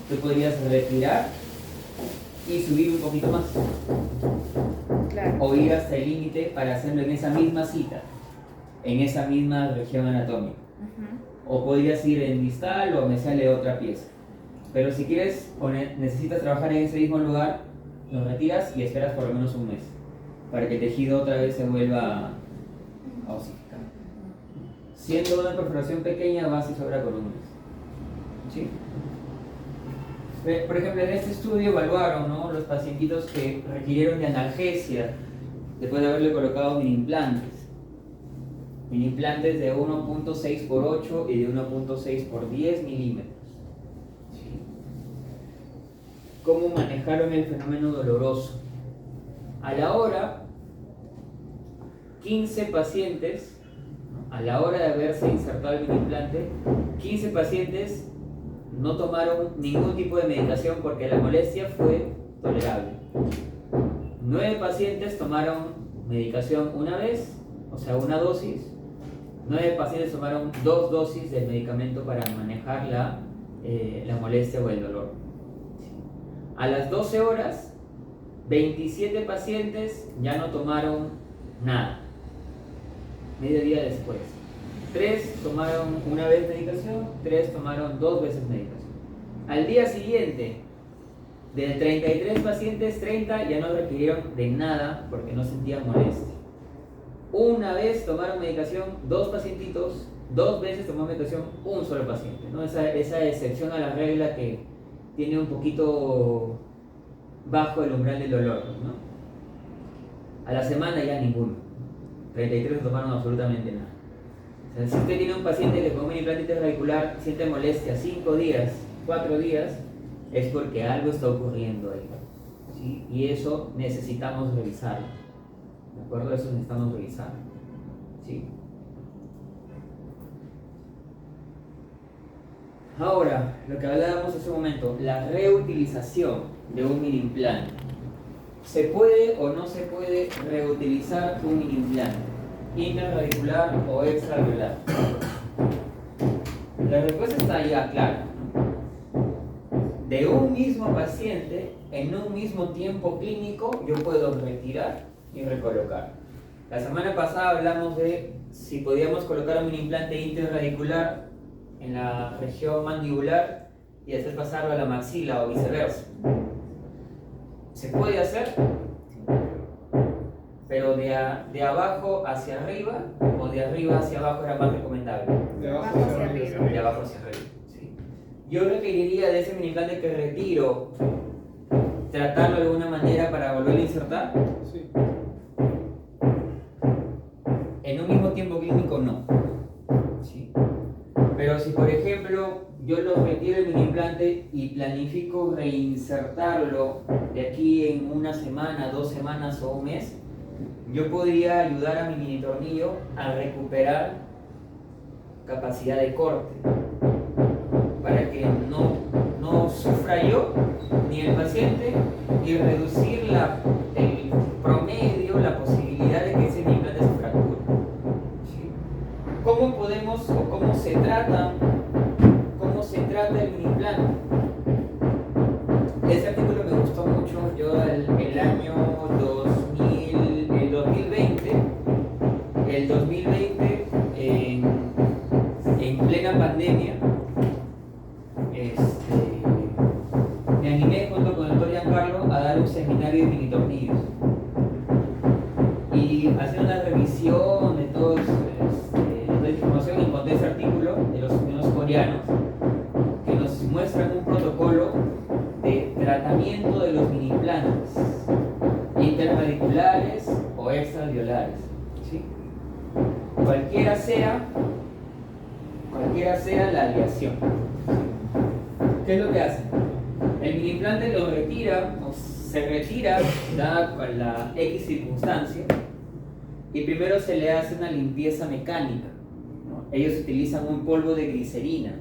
tú podrías retirar y subir un poquito más. Claro. O ir hasta el límite para hacerlo en esa misma cita, en esa misma región anatómica. O podrías ir en distal o mesial otra pieza. Pero si quieres o necesitas trabajar en ese mismo lugar, lo retiras y esperas por lo menos un mes para que el tejido otra vez se vuelva a osificar. Siendo una perforación pequeña, vas y sobra con un mes. ¿Sí? Por ejemplo, en este estudio evaluaron, ¿no?, los pacientitos que requirieron de analgesia después de haberle colocado mini implantes de 1.6 por 8 y de 1.6 por 10 milímetros. ¿Sí? ¿Cómo manejaron el fenómeno doloroso? A la hora, 15 pacientes, ¿no?, a la hora de haberse insertado el mini implante, 15 pacientes no tomaron ningún tipo de medicación porque la molestia fue tolerable. 9 pacientes tomaron medicación una vez, o sea, una dosis. 9 pacientes tomaron 2 dosis del medicamento para manejar la molestia o el dolor. A las 12 horas, 27 pacientes ya no tomaron nada. Medio día después. 3 tomaron una vez medicación, 3 tomaron 2 veces medicación. Al día siguiente, de 33 pacientes, 30 ya no requirieron de nada porque no sentían molestia. Una vez tomaron medicación, 2 pacientitos, 2 veces tomó medicación, un solo paciente, ¿no? Esa excepción a la regla que tiene un poquito bajo el umbral del dolor, ¿no? A la semana ya ninguno. 33 no tomaron absolutamente nada. O sea, si usted tiene un paciente que con un implante radicular siente molestia 5 días, 4 días, es porque algo está ocurriendo ahí, ¿sí? Y eso necesitamos revisarlo. ¿De acuerdo? Eso necesitamos revisarlo, ¿sí? Ahora, lo que hablábamos hace un momento, la reutilización de un mini implante. ¿Se puede o no se puede reutilizar un mini implante? Intraradicular o extraalveolar. La respuesta está ya clara. De un mismo paciente, en un mismo tiempo clínico, yo puedo retirar y recolocar. La semana pasada hablamos de si podíamos colocar un mini implante intraradicular en la región mandibular y después pasarlo a la maxila o viceversa. ¿Se puede hacer? Pero de abajo hacia arriba o de arriba hacia abajo era más recomendable. De abajo hacia arriba. De abajo hacia arriba, sí. Yo requeriría de ese mini implante que retiro, tratarlo de alguna manera para volver a insertar. Sí. En un mismo tiempo clínico no. ¿Sí? Pero si por ejemplo yo lo retiro el mini implante y planifico reinsertarlo de aquí en una semana, 2 semanas o un mes, yo podría ayudar a mi mini tornillo a recuperar capacidad de corte para que no sufra yo ni el paciente y reducir el promedio, la posibilidad de que ese mini implante se fracture. ¿Sí? ¿Cómo podemos vemos o cómo se trata el mini implante. Ese artículo me gustó mucho. Yo el año 2020 en plena pandemia, me animé junto con el doctor Giancarlo a dar un seminario de mini tornillos y hacer una revisión de toda la información. Encontré ese artículo de los unos coreanos que nos muestran un protocolo de tratamiento de los mini implantes interradiculares o extraalveolares, ¿sí? Cualquiera sea la aleación. ¿Qué es lo que hacen? El mini implante lo retira o se retira dada la X circunstancia y primero se le hace una limpieza mecánica, ¿no? Ellos utilizan un polvo de glicerina,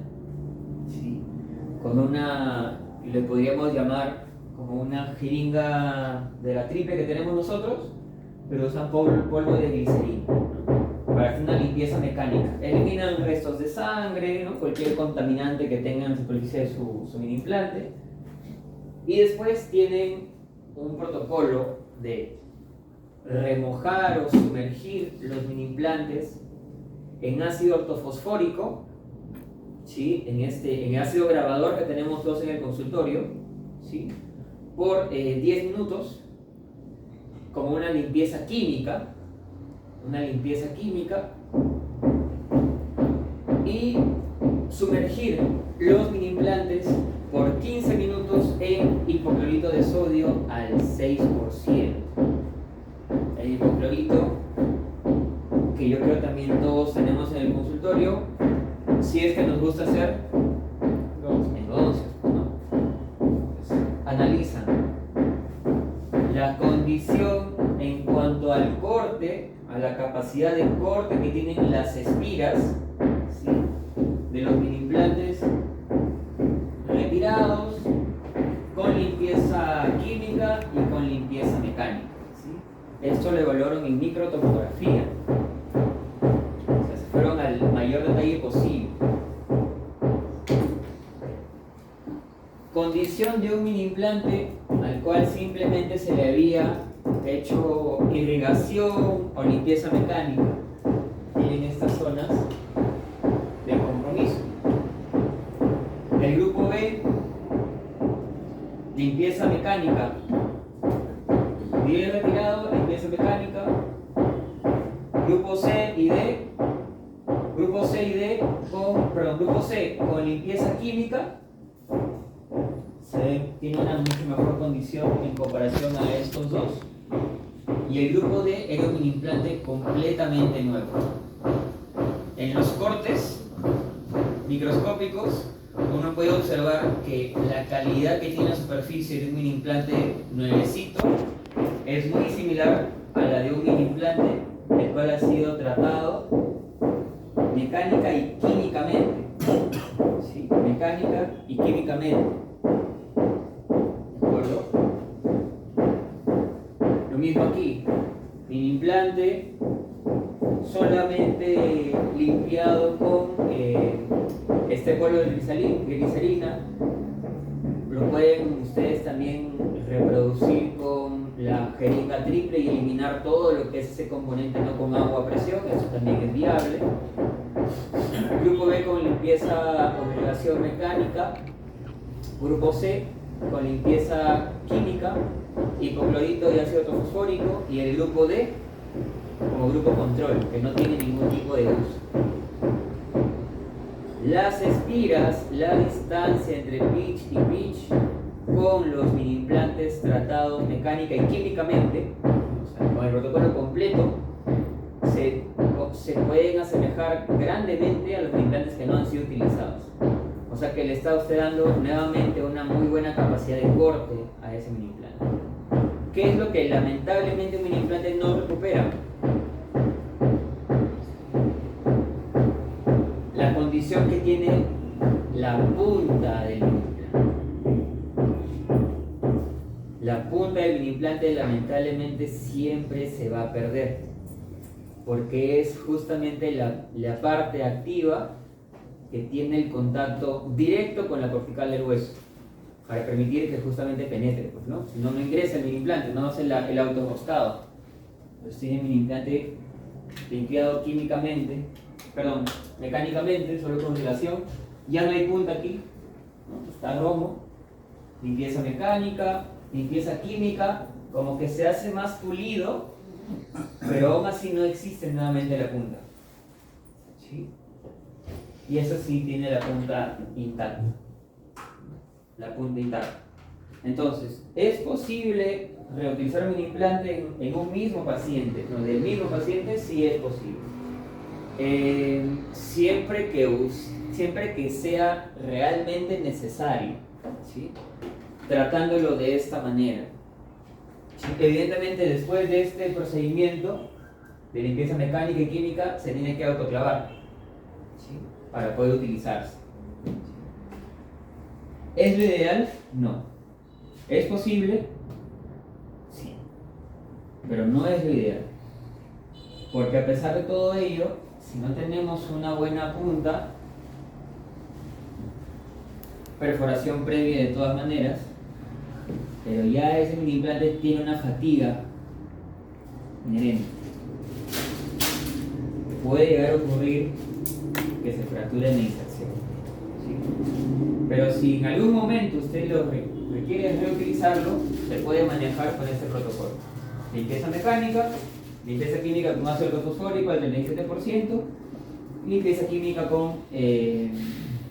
¿sí? Con una, le podríamos llamar como una jeringa de la triple que tenemos nosotros, pero usan polvo de glicerina, ¿no? Para hacer una limpieza mecánica. Eliminan restos de sangre, ¿no? Cualquier contaminante que tenga en la superficie de su mini implante. Y después tienen un protocolo de remojar o sumergir los mini implantes en ácido ortofosfórico, ¿sí? En ácido grabador que tenemos todos en el consultorio, ¿sí? Por 10 minutos, como una limpieza química, y sumergir los mini implantes por 15 minutos en hipoclorito de sodio al 6%. El hipoclorito, que yo creo también todos tenemos en el consultorio, si es que nos gusta hacer endodoncias, ¿no? Pues, analizan la condición en cuanto al corte, a la capacidad de corte que tienen las espiras, ¿sí? De los mini implantes retirados, con limpieza química y con limpieza mecánica, ¿sí? Esto lo evaluaron en microtomografía, o sea, se fueron al mayor detalle posible. Condición de un mini implante al cual simplemente se le había hecho irrigación o limpieza mecánica. Miren estas zonas de compromiso. El grupo B, limpieza mecánica. Bien retirado, limpieza mecánica. Grupo C y D. Grupo C con limpieza química. Tiene una mucho mejor condición en comparación a estos dos. Y el grupo D era un implante completamente nuevo. En los cortes microscópicos uno puede observar que la calidad que tiene la superficie de un mini implante nuevecito es muy similar a la de un mini implante el cual ha sido tratado mecánica y químicamente. ¿Sí? Mecánica y químicamente. Lo mismo aquí, mini implante solamente limpiado con este polvo de glicerina. Lo pueden ustedes también reproducir con la jeringa triple y eliminar todo lo que es ese componente, no con agua a presión, eso también es viable. Grupo B con limpieza con irrigación mecánica. Grupo C con limpieza química, hipoclorito y ácido ortofosfórico, y el grupo D como grupo control, que no tiene ningún tipo de uso. Las espiras, la distancia entre pitch y pitch con los mini implantes tratados mecánica y químicamente, o sea, con el protocolo completo, se pueden asemejar grandemente a los mini implantes que no han sido utilizados. O sea que le está usted dando nuevamente una muy buena capacidad de corte a ese mini implante. ¿Qué es lo que lamentablemente un mini implante no recupera? La condición que tiene la punta del mini implante. La punta del mini implante lamentablemente siempre se va a perder. porque es justamente la parte activa que tiene el contacto directo con la cortical del hueso, para permitir que justamente penetre, pues, ¿no? Si no, no ingresa el mini implante, no hace el autorroscado. Entonces tiene el mini implante limpiado mecánicamente, solo con relación. Ya no hay punta aquí, ¿no? Está romo. Limpieza mecánica, limpieza química, como que se hace más pulido, pero aún así no existe nuevamente la punta. ¿Sí? Y eso sí tiene la punta intacta. La punta intacta. Entonces, ¿es posible reutilizar un implante en un mismo paciente? No, del mismo paciente sí es posible. Siempre que sea realmente necesario, ¿sí? Tratándolo de esta manera. ¿Sí? Evidentemente, después de este procedimiento de limpieza mecánica y química, se tiene que autoclavar, ¿sí? Para poder utilizarse. ¿Es lo ideal? No. ¿Es posible? Sí. Pero no es lo ideal. Porque a pesar de todo ello, si no tenemos una buena punta, perforación previa de todas maneras, pero ya ese mini implante tiene una fatiga inherente. Puede llegar a ocurrir que se fracture en la inserción, ¿sí? Pero si en algún momento usted lo requiere reutilizarlo, se puede manejar con este protocolo. Limpieza mecánica, limpieza química con ácido ortofosfórico al 37%, limpieza química con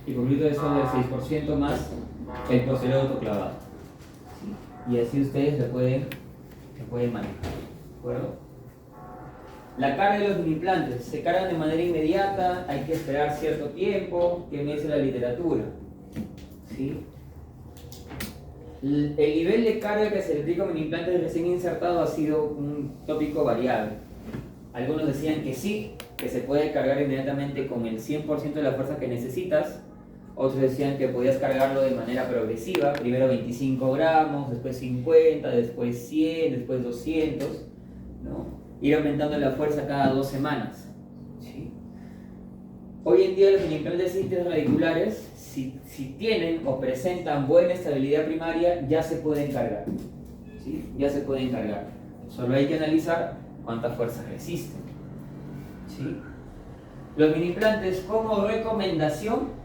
hipoclorito de sodio del 6% más el posterior autoclavado. ¿Sí? Y así ustedes lo pueden manejar. ¿De acuerdo? La carga de los mini implantes, ¿se cargan de manera inmediata? ¿Hay que esperar cierto tiempo? ¿Qué me dice la literatura? ¿Sí? El nivel de carga que se le aplica a un implante recién insertado ha sido un tópico variable. Algunos decían que sí, que se puede cargar inmediatamente con el 100% de la fuerza que necesitas. Otros decían que podías cargarlo de manera progresiva, primero 25 gramos, después 50, después 100, después 200, ¿no? Ir aumentando la fuerza cada 2 semanas. ¿Sí? Hoy en día los implantes interradiculares, si tienen o presentan buena estabilidad primaria, ya se pueden cargar. ¿Sí? Ya se pueden cargar. Solo hay que analizar cuánta fuerza resisten. ¿Sí? Los mini implantes, como recomendación,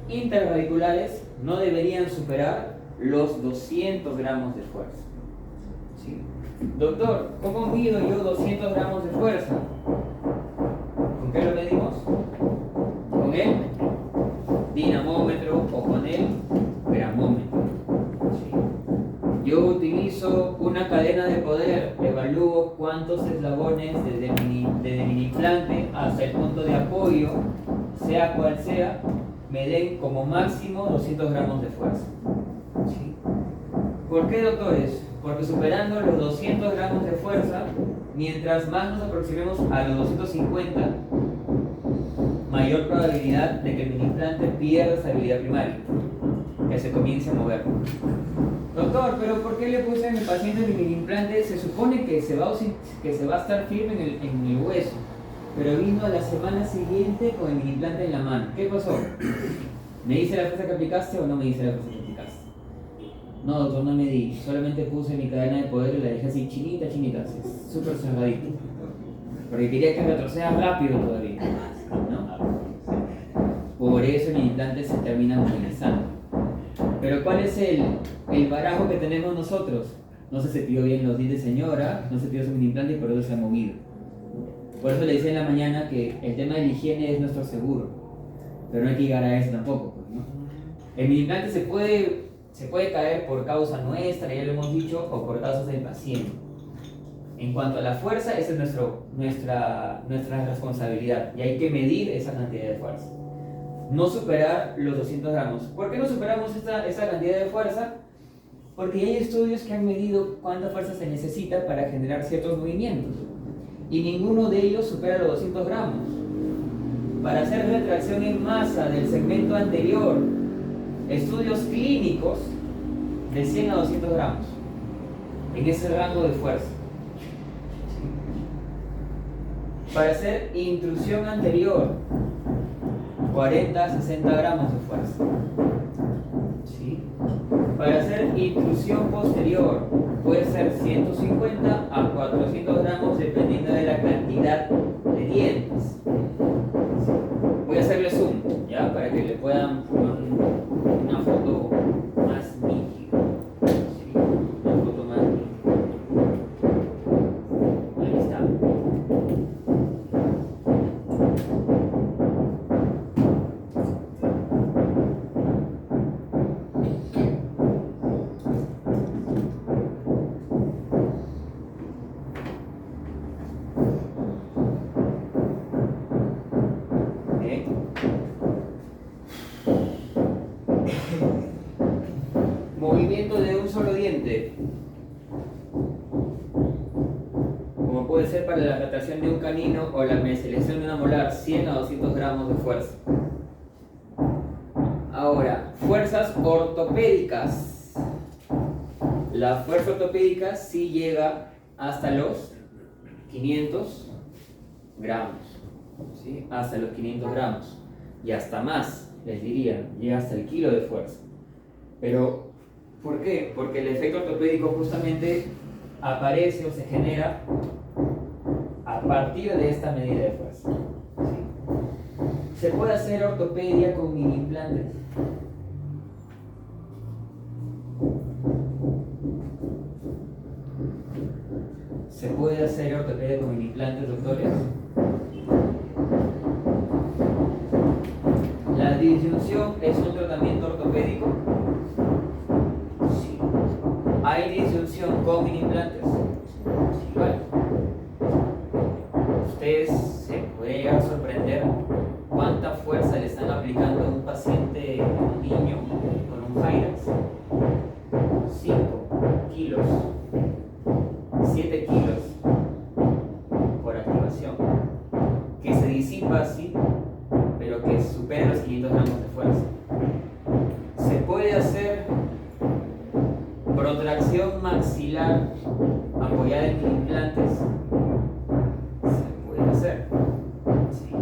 interradiculares no deberían superar los 200 gramos de fuerza. ¿Sí? Doctor, ¿cómo mido yo 200 gramos de fuerza? ¿Con qué lo medimos? ¿Con el dinamómetro o con el gramómetro? ¿Sí? Yo utilizo una cadena de poder, evalúo cuántos eslabones desde mi implante hasta el punto de apoyo, sea cual sea, me den como máximo 200 gramos de fuerza. ¿Sí? ¿Por qué, doctores? Porque superando los 200 gramos de fuerza, mientras más nos aproximemos a los 250, mayor probabilidad de que el mini implante pierda estabilidad primaria, que se comience a mover. Doctor, pero ¿por qué le puse a mi paciente el mini implante? Se supone que se va a estar firme en el hueso, pero vino a la semana siguiente con el mini implante en la mano. ¿Qué pasó? ¿Me dice la fuerza que aplicaste o no me dice la fuerza que aplicaste? No, doctor, no me di. Solamente puse mi cadena de poder y la dejé así chinita, así, súper cerradita. Porque quería que retroceda rápido todavía, ¿no? Por eso el implante se termina movilizando. Pero ¿cuál es el barajo que tenemos nosotros? No se cepilló bien los dientes, señora, no se cepilló su mini implante y por eso se ha movido. Por eso le decía en la mañana que el tema de la higiene es nuestro seguro. Pero no hay que llegar a eso tampoco, pues, ¿no? El mini implante se puede caer por causa nuestra, ya lo hemos dicho, o por causas del paciente. En cuanto a la fuerza, esa es nuestra responsabilidad y hay que medir esa cantidad de fuerza. No superar los 200 gramos. ¿Por qué no superamos esa cantidad de fuerza? Porque hay estudios que han medido cuánta fuerza se necesita para generar ciertos movimientos y ninguno de ellos supera los 200 gramos. Para hacer retracción en masa del segmento anterior, estudios clínicos de 100 a 200 gramos en ese rango de fuerza. Para hacer intrusión anterior, 40 a 60 gramos de fuerza. ¿Sí? Para hacer intrusión posterior, puede ser 150 a 400 gramos dependiendo de la cantidad de dientes. Voy a hacerle zoom, ¿ya? Para que le puedan poner una foto más nítida. ¿Sí? Una foto más nítida. Ahí está. Movimiento de un solo diente, como puede ser para la retracción de un canino o la meselección de una molar, 100 a 200 gramos de fuerza. Ahora, fuerzas ortopédicas. La fuerza ortopédica sí llega hasta los 500 gramos, ¿sí? Hasta los 500 gramos y hasta más, les diría, llega hasta el kilo de fuerza. Pero ¿por qué? Porque el efecto ortopédico justamente aparece o se genera a partir de esta medida de fuerza. ¿Sí? ¿Se puede hacer ortopedia con mini implantes? ¿Se puede hacer ortopedia con mini implantes, doctores? ¿La disyunción es un tratamiento ortopédico? Sí. ¿Hay disyunción con mini implantes? Sí, igual. Ustedes se pueden llegar a sorprender cuánta fuerza le están aplicando a un paciente, un niño, con un Hyrax. 5 kilos, 7 kilos por activación, que se disipa así, pero que supera los 500 gramos de fuerza. Se puede hacer protracción maxilar apoyada en implantes. Se puede hacer. Sí.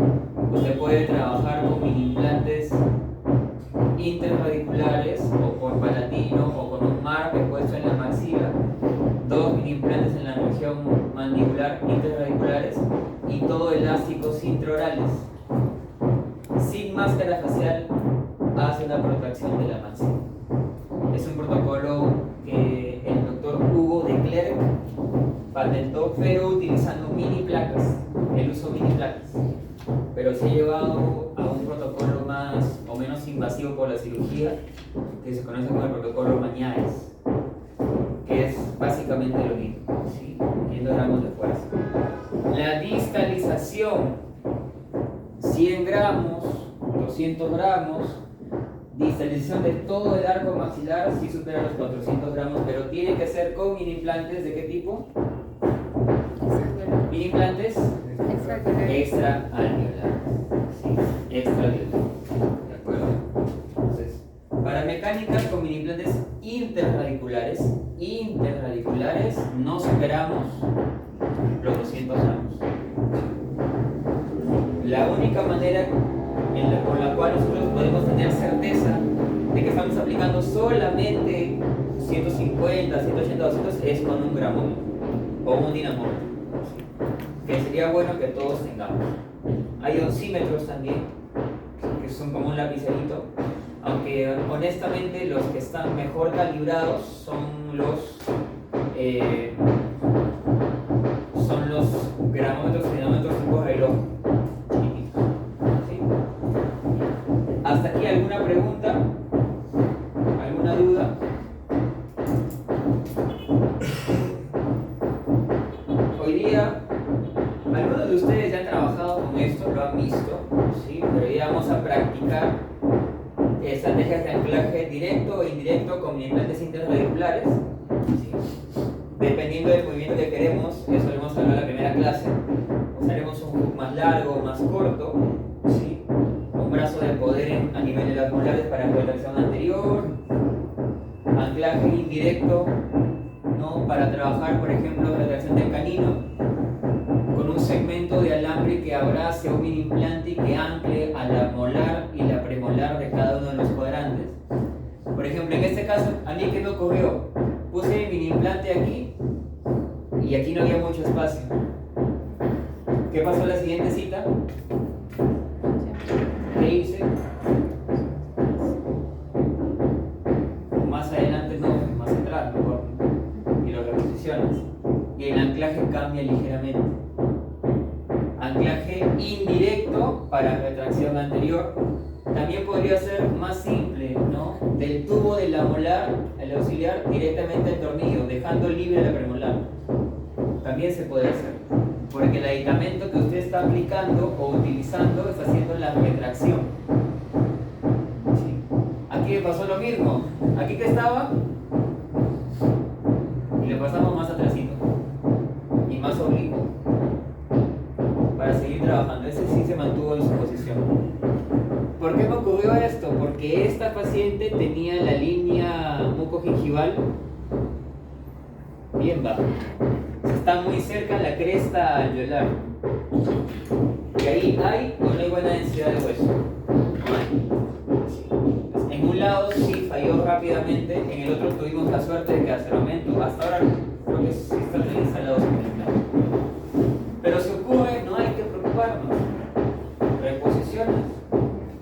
Usted puede trabajar con mini implantes interradiculares o por palatino o con un marco puesto en la maxila, 2 mini implantes en la región mandibular interradiculares y todo elásticos intraorales. Sin máscara facial hace una protracción de la maxila. Es un protocolo que el doctor Hugo de Klerk patentó, pero utilizando mini placas, el uso de mini placas. Pero se ha llevado a un protocolo más o menos invasivo por la cirugía, que se conoce como el protocolo Mañares, que es básicamente lo mismo, ¿sí? 500 gramos de fuerza. La distalización, 100 gramos, 200 gramos, distalización de todo el arco maxilar, sí supera los 400 gramos, pero tiene que ser con mini implantes. ¿De qué tipo? Mini implantes extraalveolares. Sí, extraalveolares. ¿De acuerdo? Entonces, para mecánicas con mini implantes interradiculares no superamos los 200 gramos. La única manera con la cual nosotros podemos tener certeza de que estamos aplicando solamente 150, 180, 200 es con un gramómetro o un dinamómetro, que sería bueno que todos tengamos. Hay oncímetros también, que son como un lapicerito, aunque honestamente los que están mejor calibrados son los gramómetros y dinamómetros tipo reloj. ¿Hasta aquí alguna pregunta? ¿Alguna duda? Hoy día, algunos de ustedes ya han trabajado con esto, lo han visto, ¿sí? Pero hoy día vamos a practicar estrategias de anclaje directo e indirecto con implantes interradiculares, ¿sí? Dependiendo del movimiento que queremos, eso lo hemos hablado en la primera clase, usaremos un hook más largo o más corto, ¿sí? Un brazo de poder a nivel de las molares para retracción anterior, anclaje indirecto, ¿no? Para trabajar, por ejemplo, retracción del canino, con con un segmento de alambre que abrace un mini implante y que ancle a la molar y la premolar de cada uno de los cuadrantes. Por ejemplo, en este caso, a mí que me ocurrió, puse mi mini implante aquí y aquí no había mucho espacio. ¿Qué pasó en la siguiente cita? ¿Qué hice? Más adelante no, más atrás mejor. Y lo reposicionas. Y el anclaje cambia ligeramente. Anclaje indirecto para retracción anterior. También podría ser más simple, ¿no? Del tubo de la molar, el auxiliar, directamente al tornillo, dejando libre la premolar. También se puede hacer. Porque el aditamento que usted está aplicando o utilizando está haciendo la retracción. ¿Sí? Aquí le pasó lo mismo. Aquí que estaba y le pasamos más atrasito y más oblicuo para seguir trabajando. Ese sí se mantuvo en su posición. ¿Por qué me ocurrió esto? Porque esta paciente tenía la línea mucogingival bien baja. Está muy cerca la cresta alveolar. Y ahí hay o no hay buena densidad de hueso. En un lado sí falló rápidamente, en el otro tuvimos la suerte de que aceramiento. Hasta ahora creo que sí están bien instalados en el plan. Pero si ocurre, no hay que preocuparnos. Reposicionas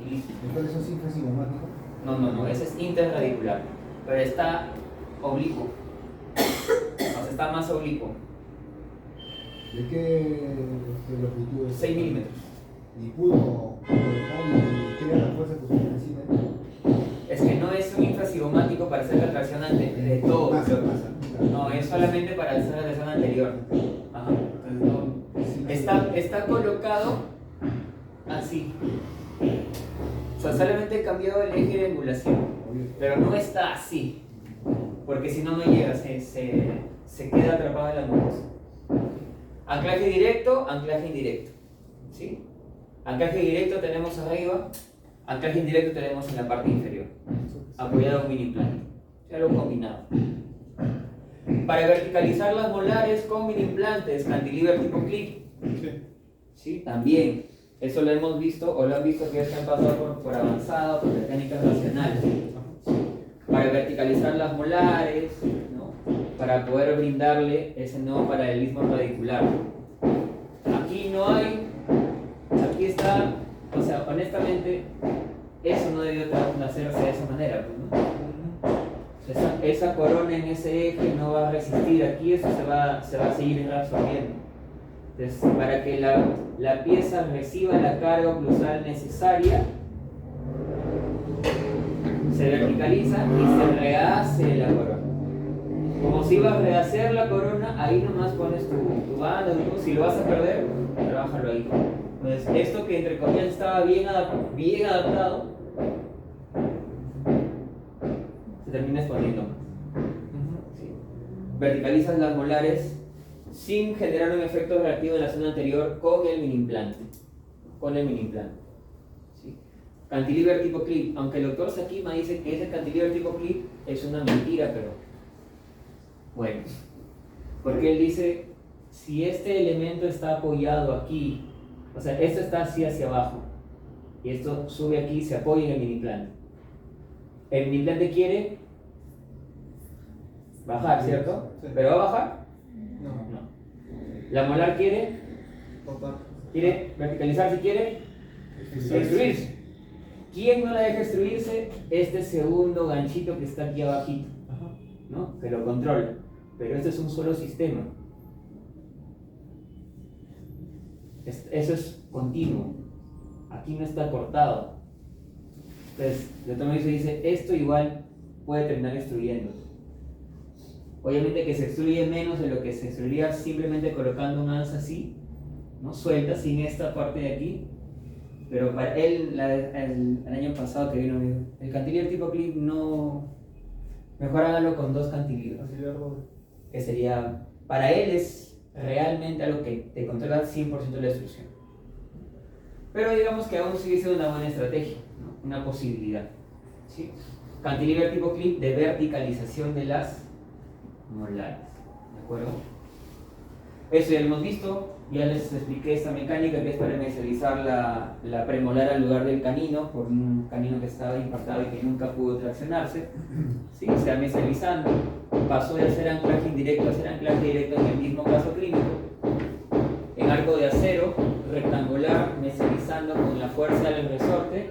y listo. ¿Entonces eso sí fue sintomático? No, ese es interradicular. Pero está oblicuo. O sea, está más oblicuo. ¿De qué longitud es? 6 milímetros. ¿Y pudo dejar y qué era la fuerza que usted necesita? Es que no es un infrasigomático para hacer la tracción de todo. Pasa. No, es solamente para hacer la tracción anterior. Ajá. Entonces, no. Está colocado así. O sea, solamente he cambiado el eje de angulación. Pero no está así. Porque si no, no llega, se queda atrapado en la mucosa. Anclaje directo, anclaje indirecto. ¿Sí? Anclaje directo tenemos arriba, anclaje indirecto tenemos en la parte inferior, apoyado en un mini implante. Algo combinado. Para verticalizar las molares con mini implantes, cantilever tipo clip. ¿Sí? También. Eso lo hemos visto o lo han visto que ya han pasado por avanzado, por técnicas racionales. Para verticalizar las molares, ¿no? Para poder brindarle ese nuevo paralelismo radicular. Aquí no hay, aquí está, o sea, honestamente, eso no debió hacerse de esa manera, ¿no? Esa corona en ese eje no va a resistir aquí, eso se va a seguir absorbiendo. Entonces, para que la pieza reciba la carga oclusal necesaria, se verticaliza y se rehace la corona. Como si ibas a rehacer la corona, ahí nomás pones tu banda, si lo vas a perder, trabájalo ahí. Entonces, esto que entre comillas estaba bien adaptado, se termina exponiendo más. ¿Sí? Verticalizas las molares sin generar un efecto reactivo en la zona anterior con el mini implante. ¿Sí? Cantilever tipo clip, aunque el doctor Sakima dice que ese cantilever tipo clip es una mentira, pero bueno, porque él dice, si este elemento está apoyado aquí, o sea, esto está así hacia abajo, y esto sube aquí y se apoya en el mini implante. El mini implante quiere bajar, ¿cierto? Sí. ¿Pero va a bajar? No. La molar quiere Papá. verticalizar, si quiere extruirse. ¿Quién no la deja extruirse? Este segundo ganchito que está aquí abajito, ¿no? Que lo controla. Pero este es un solo sistema. Eso es continuo. Aquí no está cortado. Entonces, el doctor Mauricio dice, esto igual puede terminar extruyendo. Obviamente que se extruye menos de lo que se extruiría simplemente colocando un anza así, ¿no? Suelta, sin esta parte de aquí. Pero para él, el año pasado que vino, el cantilever tipo clip no... Mejor hágalo con 2 cantilevers. Que sería... Para él es realmente algo que te controla 100% de la extrusión. Pero digamos que aún sigue siendo una buena estrategia, ¿no? Una posibilidad. ¿Sí? Cantilever tipo clip de verticalización de las molares. ¿De acuerdo? Eso ya lo hemos visto. Ya les expliqué esta mecánica que es para inicializar la premolar al lugar del canino, por un canino que estaba impactado y que nunca pudo traccionarse. ¿Sí? Se va mesializando, pasó de hacer anclaje indirecto a hacer anclaje directo en el mismo caso clínico. En arco de acero, rectangular, mesializando con la fuerza del resorte,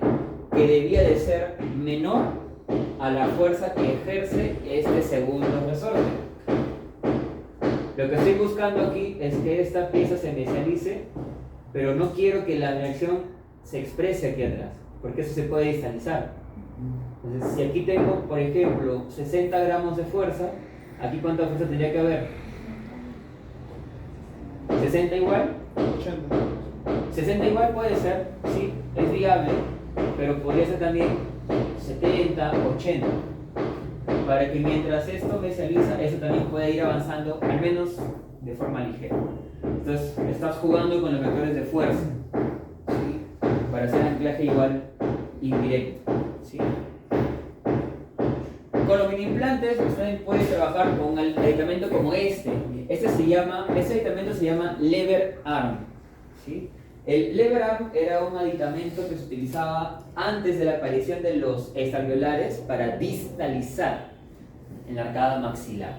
que debía de ser menor a la fuerza que ejerce este segundo resorte. Lo que estoy buscando aquí es que esta pieza se mesialice, pero no quiero que la reacción se exprese aquí atrás, porque eso se puede distalizar. Entonces, si aquí tengo, por ejemplo, 60 gramos de fuerza, aquí ¿cuánta fuerza tendría que haber? 60 igual. 80. 60 igual puede ser, sí, es viable, pero podría ser también 70, 80. Para que mientras esto mesializa, eso también puede ir avanzando, al menos de forma ligera. Entonces, estás jugando con los vectores de fuerza, ¿sí? Para hacer anclaje igual indirecto, ¿sí? Con los mini implantes, usted puede trabajar con un aditamento como este. Este aditamento se llama lever arm, ¿sí? El lever arm era un aditamento que se utilizaba antes de la aparición de los extraalveolares para distalizar en la arcada maxilar,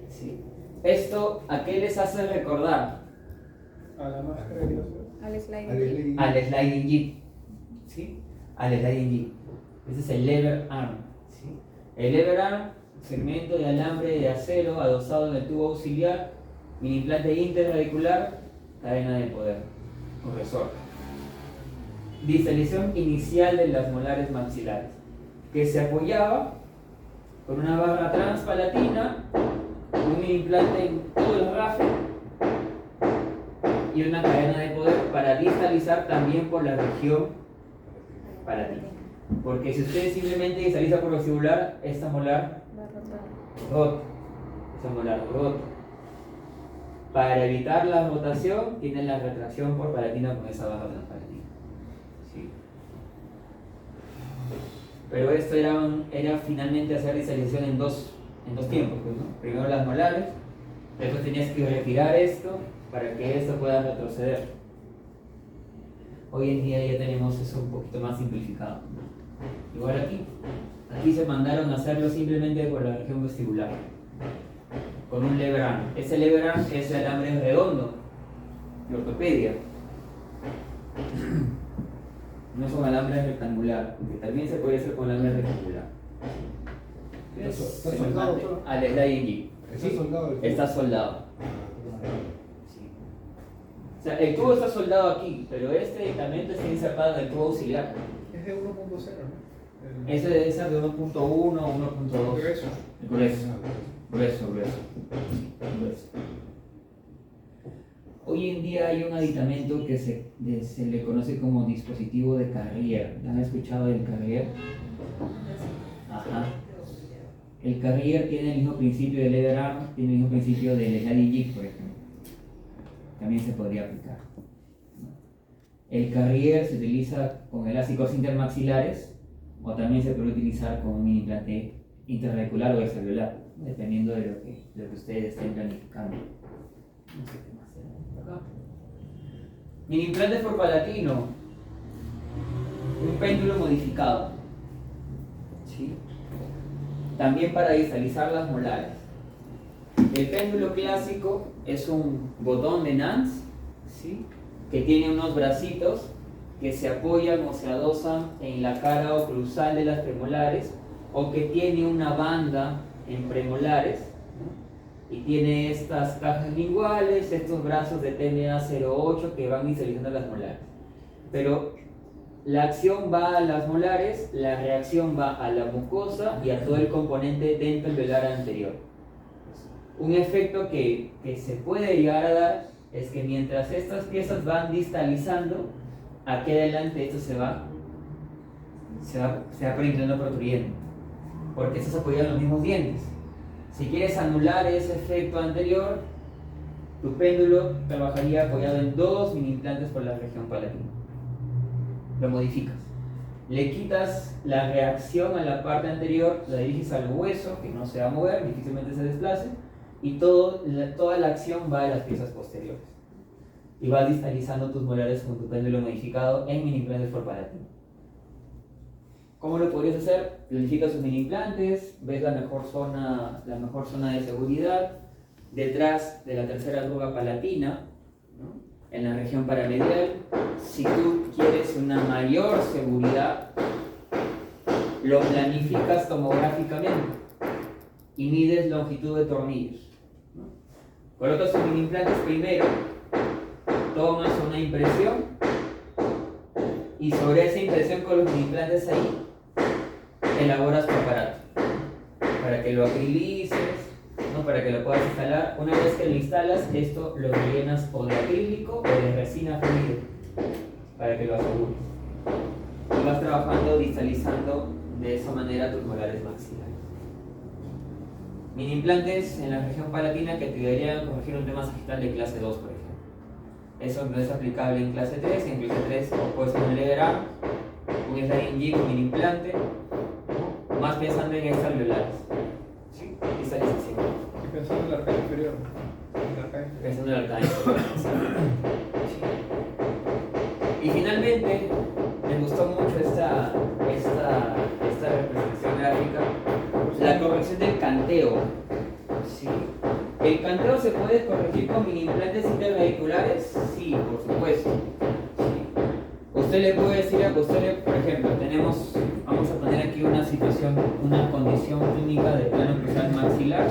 ¿sí? ¿Esto a qué les hace recordar? A la máscara de dilación. Al slide. Al sliding jig, ¿sí? Al sliding jig. Ese es el lever arm, ¿sí? El lever arm, segmento de alambre de acero adosado en el tubo auxiliar, mini implante interradicular, cadena de poder, con resorte. Distalización inicial de las molares maxilares, que se apoyaba con una barra transpalatina, un mini implante en todo el rafe y una cadena de poder para distalizar también por la región palatina. Porque si usted simplemente distaliza por vestibular, esta molar rota. Esta molar rota. Para evitar la rotación, tiene la retracción por palatina con esa barra transpalatina. ¿Sí? Pero esto era finalmente hacer distalización en dos tiempos, pues, ¿no? Primero las molares, después tenías que retirar esto para que esto pueda retroceder. Hoy en día ya tenemos eso un poquito más simplificado, ¿no? Igual aquí se mandaron a hacerlo simplemente por la región vestibular, con un lever arm. Ese lever arm es el alambre redondo de ortopedia. No son alambres rectangular, que también se puede hacer con alambre rectangular. ¿Está soldado, doctor? Al sliding jig. ¿Está soldado? Está soldado. Sí. O sea, el tubo está soldado aquí, pero este aditamento está insertado en el tubo auxiliar. Es de 1.0, ¿no? Ese debe ser de 1.1 o 1.2. Grueso. Hoy en día hay un aditamento que se le conoce como dispositivo de Carrier. ¿Han escuchado del Carrier? Ajá. El Carrier tiene el mismo principio del lever arm, tiene el mismo principio del sliding jig, por ejemplo. También se podría aplicar. El Carrier se utiliza con elásticos intermaxilares o también se puede utilizar con un implante interradicular o extraalveolar, dependiendo de lo que ustedes estén planificando. No sé qué más tenemos acá. Mini implantes por palatino. Un péndulo modificado. ¿Sí? También para distalizar las molares. El péndulo clásico es un botón de Nance, ¿sí? Que tiene unos bracitos que se apoyan o se adosan en la cara oclusal de las premolares, o que tiene una banda en premolares, ¿no? Y tiene estas cajas linguales, estos brazos de TMA 08 que van distalizando las molares. Pero la acción va a las molares, la reacción va a la mucosa y a todo el componente dental-velar anterior. Un efecto que se puede llegar a dar es que mientras estas piezas van distalizando, aquí adelante esto se va penetrando protrudiendo, porque estos apoyan los mismos dientes. Si quieres anular ese efecto anterior, tu péndulo trabajaría apoyado en 2 mini implantes por la región palatina. Lo modificas, le quitas la reacción a la parte anterior, la diriges al hueso, que no se va a mover, difícilmente se desplace, y toda la acción va a las piezas posteriores. y vas distalizando tus molares con tu péndulo modificado en mini implantes por Palatino. ¿Cómo lo podrías hacer? Planificas tus mini implantes, ves la mejor zona de seguridad detrás de la tercera arruga palatina, ¿no? En la región paramedial. Si tú quieres una mayor seguridad, lo planificas tomográficamente y mides longitud de tornillos, ¿no? Colocas tus mini implantes primero, tomas una impresión y sobre esa impresión con los mini implantes ahí elaboras tu aparato para que lo acrilices, ¿no? Para que lo puedas instalar. Una vez que lo instalas, esto lo rellenas o de acrílico o de resina fluida para que lo asegures. Y vas trabajando distalizando de esa manera tus molares maxilares. Mini implantes en la región palatina que te ayudarían a corregir un tema sagital de clase 2, por ejemplo. Eso no es aplicable en clase 3, y en clase 3 o puedes ponerle un sliding jig con mini implante, más pensando en extraalveolares. ¿Sí? Distalización. Y pensando en la arcada inferior. Pensando en el arcada inferior. Y finalmente, me gustó mucho esta representación gráfica, la corrección del canteo. ¿Sí? ¿El canteo se puede corregir con mini implantes interradiculares? Sí, por supuesto. ¿Sí? Usted le puede decir a por ejemplo, vamos a poner aquí una condición clínica de plano cruzal maxilar.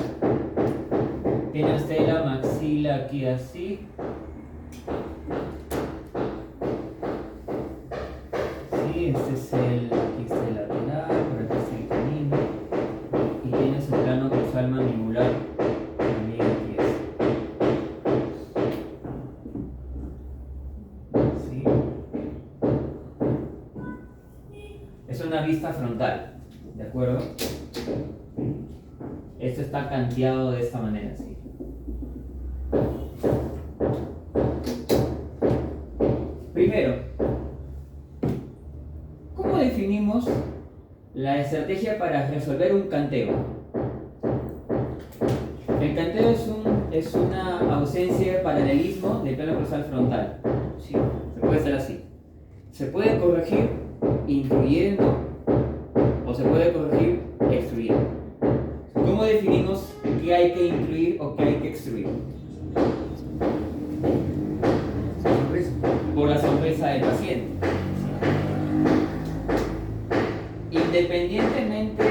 Tiene usted la maxila aquí así. Sí, aquí está el lateral, por aquí está el canino. Y tiene su plano cruzal mandibular. Una vista frontal, ¿de acuerdo? Esto está canteado de esta manera, ¿sí? Primero, ¿cómo definimos la estrategia para resolver un canteo? El canteo es una ausencia de paralelismo del plano cruzal frontal, ¿sí? Se puede hacer así. Se puede corregir intruyendo o se puede corregir extruyendo. ¿Cómo definimos qué hay que incluir o qué hay que extruir? Por la sonrisa del paciente. Independientemente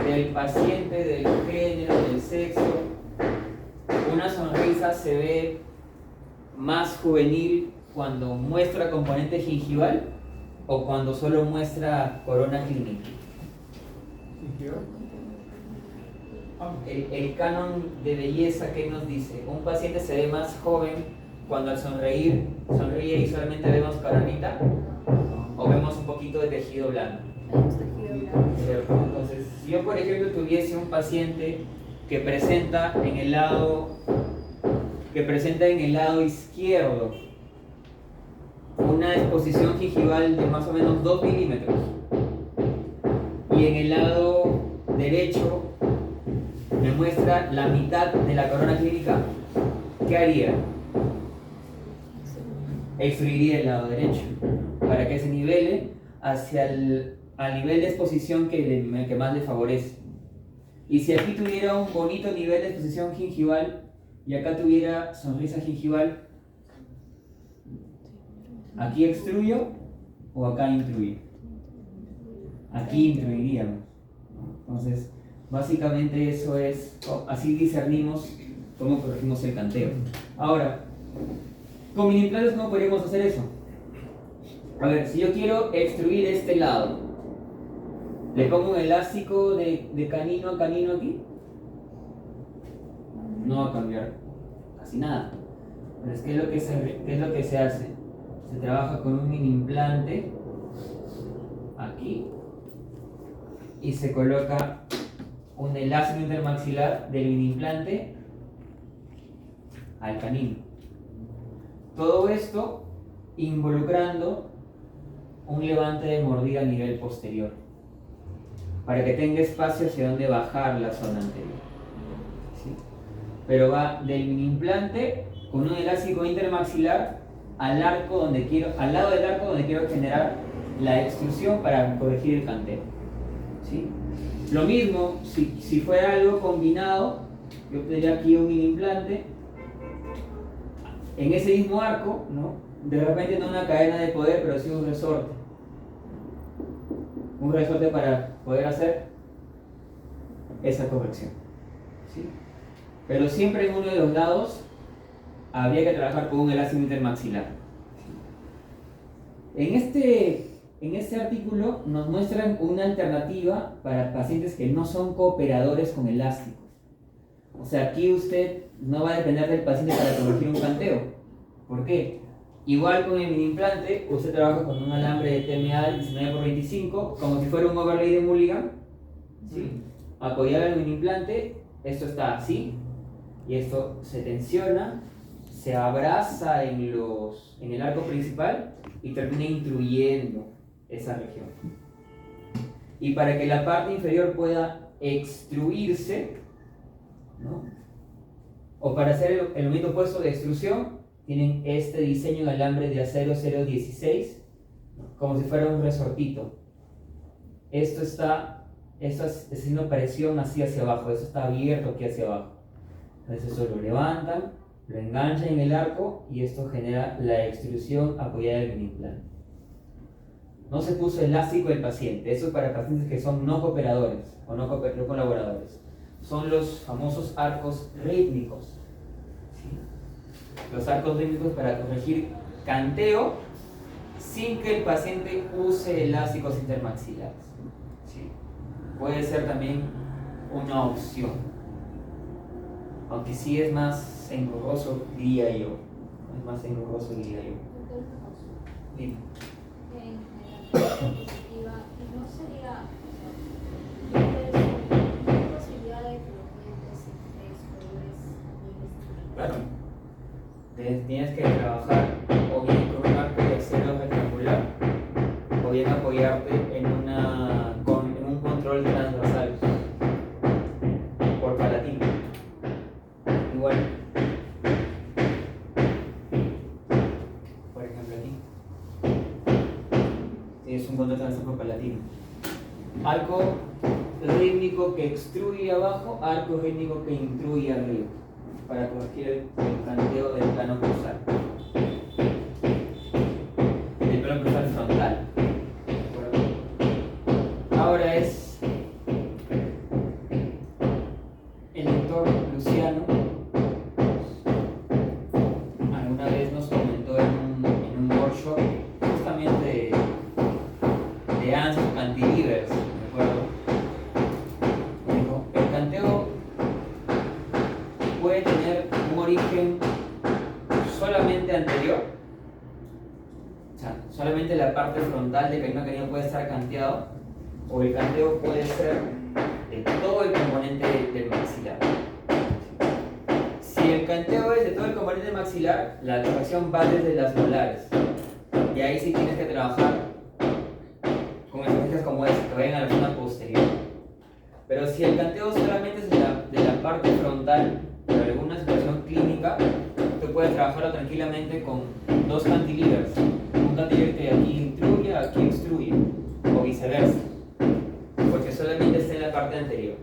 del paciente, del género, del sexo, una sonrisa se ve más juvenil cuando muestra componente gingival o cuando solo muestra corona clínica. El canon de belleza que nos dice, un paciente se ve más joven cuando al sonríe y solamente vemos coronita o vemos un poquito de tejido blando. Entonces, si yo por ejemplo tuviese un paciente que presenta en el lado izquierdo una exposición gingival de más o menos 2 milímetros y en el lado derecho me muestra la mitad de la corona clínica, ¿qué haría? Extruiría el lado derecho para que se nivele al nivel de exposición que más le favorece. Y si aquí tuviera un bonito nivel de exposición gingival y acá tuviera sonrisa gingival, ¿aquí extruyo o acá intruyo? Aquí intruiríamos. Entonces, básicamente eso es, así discernimos cómo corregimos el canteo. Ahora, con mini implantes, ¿cómo podríamos hacer eso? A ver, si yo quiero extruir este lado, ¿le pongo un elástico de canino a canino aquí? No va a cambiar casi nada. Pero es que ¿qué es lo que se hace? Se trabaja con un mini implante aquí y se coloca un elástico intermaxilar del mini implante al canino. Todo esto involucrando un levante de mordida a nivel posterior para que tenga espacio hacia donde bajar la zona anterior. ¿Sí? pero va del mini implante con un elástico intermaxilar al arco donde quiero, al lado del arco donde quiero generar la extrusión para corregir el canteo. ¿Sí? Lo mismo, si fuera algo combinado, yo tendría aquí un mini implante, en ese mismo arco, ¿no? De repente no una cadena de poder, pero sí un resorte. Un resorte para poder hacer esa corrección. ¿Sí? Pero siempre en uno de los lados habría que trabajar con un elástico intermaxilar. En este artículo nos muestran una alternativa para pacientes que no son cooperadores con elástico. O sea, aquí usted no va a depender del paciente para corregir un canteo. ¿Por qué? Igual con el mini implante, usted trabaja con un alambre de TMA 19x25, como si fuera un overlay de Mulligan. ¿Sí? Apoyado en el mini implante, esto está así, y esto se tensiona, se abraza en el arco principal y termina intruyendo esa región. Y para que la parte inferior pueda extruirse, ¿no? O para hacer el movimiento opuesto de extrusión, tienen este diseño de alambre de acero 016, como si fuera un resortito. Esto está haciendo presión así hacia abajo, eso está abierto aquí hacia abajo. Entonces eso lo levantan, lo enganchan en el arco y esto genera la extrusión apoyada en el implante. No se puso elástico el paciente, eso es para pacientes que son no cooperadores o no colaboradores. Son los famosos arcos rítmicos. ¿Sí? Los arcos rítmicos para corregir canteo sin que el paciente use elásticos intermaxilares. ¿Sí? Puede ser también una opción, aunque sí es más engorroso, diría yo. Es más engorroso, diría yo. Dime. En la positiva, y no sería, o sea, no hay posibilidad de que los dientes exteriores también Claro. Tienes que trabajar o bien con un arco de acero rectangular o bien apoyarte en un control transversal por palatino. Igual. Por ejemplo aquí. Tienes un control transversal por palatino. Arco rítmico que extruye abajo, arco rítmico que intruye arriba, para corregir el canteo del plano cruzal. El plano cruzal frontal. ¿De acuerdo? Ahora es el doctor Luciano. Alguna vez nos comentó en un workshop justamente de ANSYS cantilevers, ¿de acuerdo? Dijo, el canteo puede tener un origen solamente anterior, o sea, solamente la parte frontal del canino canino puede estar canteado, o el canteo puede ser de todo el componente del maxilar. Si el canteo es de todo el componente maxilar, la corrección va desde las molares, y ahí sí tienes que trabajar con estrategias como esta, que vayan a la zona posterior. Pero si el canteo solamente es de la parte frontal, por alguna situación clínica, tú puedes trabajarlo tranquilamente con dos cantilevers. Un cantilever que aquí intruye, aquí extruye, o viceversa, porque solamente está en la parte anterior.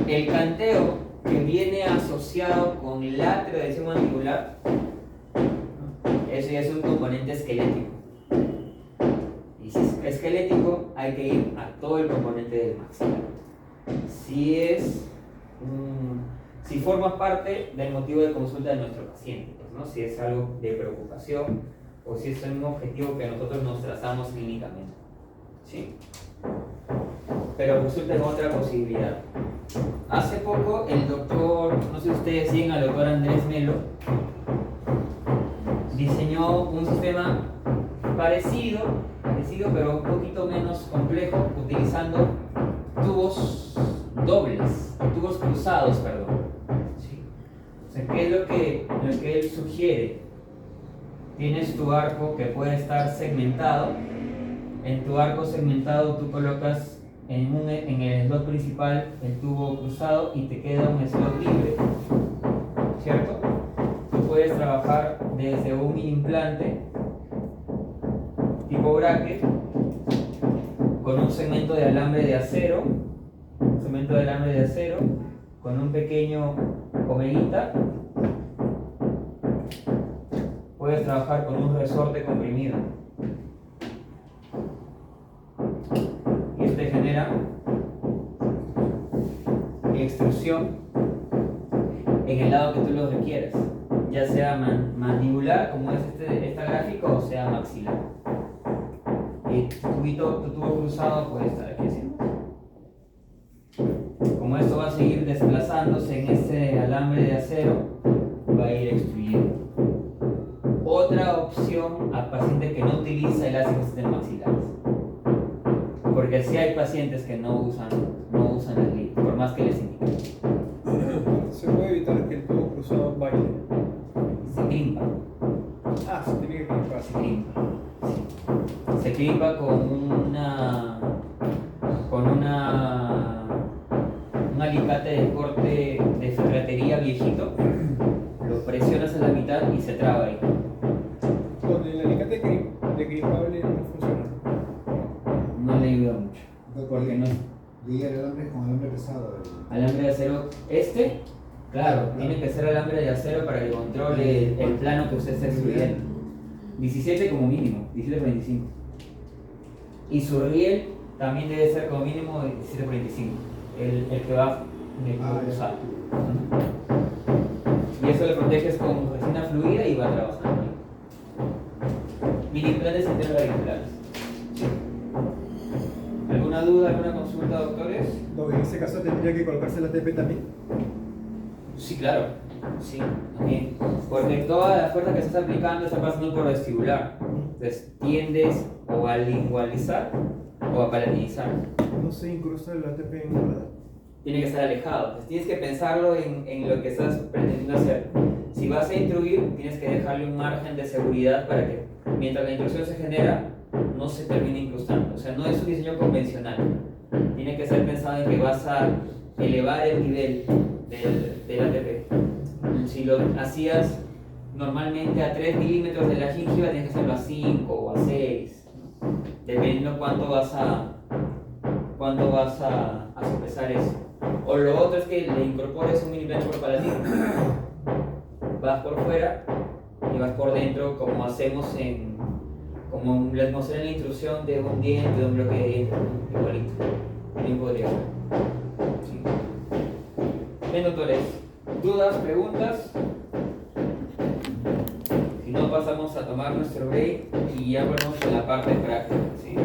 El canteo que viene asociado con la tradición mandibular, eso ya es un componente esquelético. Y si es esquelético, hay que ir a todo el componente del maxilar. Si forma parte del motivo de consulta de nuestro paciente, pues, ¿no? Si es algo de preocupación o si es un objetivo que nosotros nos trazamos clínicamente. ¿Sí? Pero resulta en otra posibilidad. Hace poco el doctor, no sé si ustedes siguen al doctor Andrés Melo, diseñó un sistema parecido pero un poquito menos complejo, utilizando tubos cruzados, perdón. ¿Sí? O sea, ¿qué es lo que él sugiere? Tienes tu arco que puede estar segmentado. En tu arco segmentado tú colocas en el slot principal el tubo cruzado y te queda un slot libre cierto? Tú puedes trabajar desde un mini implante tipo bracket con un segmento de alambre de acero, con un pequeño omeguita. Puedes trabajar con un resorte comprimido y este genera extrusión en el lado que tú lo requieres, ya sea mandibular, como es esta gráfica, o sea maxilar. Y tu tubo cruzado puede estar aquí así. Como esto va a seguir desplazándose en ese alambre de acero, va a ir extruyendo. Otra opción a paciente que no utiliza el ácido maxilares, porque sí hay pacientes que no usan las LIP, por más que les indiquen. Se puede evitar que el tubo cruzado baile. Se crimpa. Ah, se tiene que clipar. Se crimpa con un alicate de corte de ferretería viejito, lo presionas a la mitad y se traba ahí. Con el alicate de clipable no funciona. No le ayuda mucho, porque no es Ligar el alambre con alambre pesado. alambre de acero. Claro, tiene que ser alambre de acero para que controle el plano que usted está extruyendo. 17 como mínimo, 17.45. Y su riel también debe ser como mínimo 17.45, el que va en el tubo cruzado. Y eso lo proteges con resina fluida y va trabajando. Mini implantes interradiculares. ¿Alguna duda, alguna consulta, doctores? No, en ese caso tendría que colocarse la TP también. Sí, claro. Sí, también. Porque toda la fuerza que estás aplicando está pasando por vestibular. Entonces tiendes o a lingualizar o a palatinizar. No se incrusta la TP en nada. Tiene que estar alejado. Entonces tienes que pensarlo en lo que estás pretendiendo hacer. Si vas a intruir, tienes que dejarle un margen de seguridad para que mientras la intrusión se genera, no se termine incrustando. O sea, no es un diseño convencional. Tiene que ser pensado en que vas a elevar el nivel del ATP. Si lo hacías normalmente a 3 milímetros de la gingiva, tienes que hacerlo a 5 o a 6, dependiendo cuánto vas a sopesar eso. O lo otro es que le incorpores un milimetro por palatino. Vas por fuera y vas por dentro, como hacemos como les mostré en la intrusión de un diente, de un bloque de diente, igualito. También podría ser. Sí. Bien, doctores, ¿dudas, preguntas? Si no, pasamos a tomar nuestro break y ya volvemos a la parte práctica, ¿sí?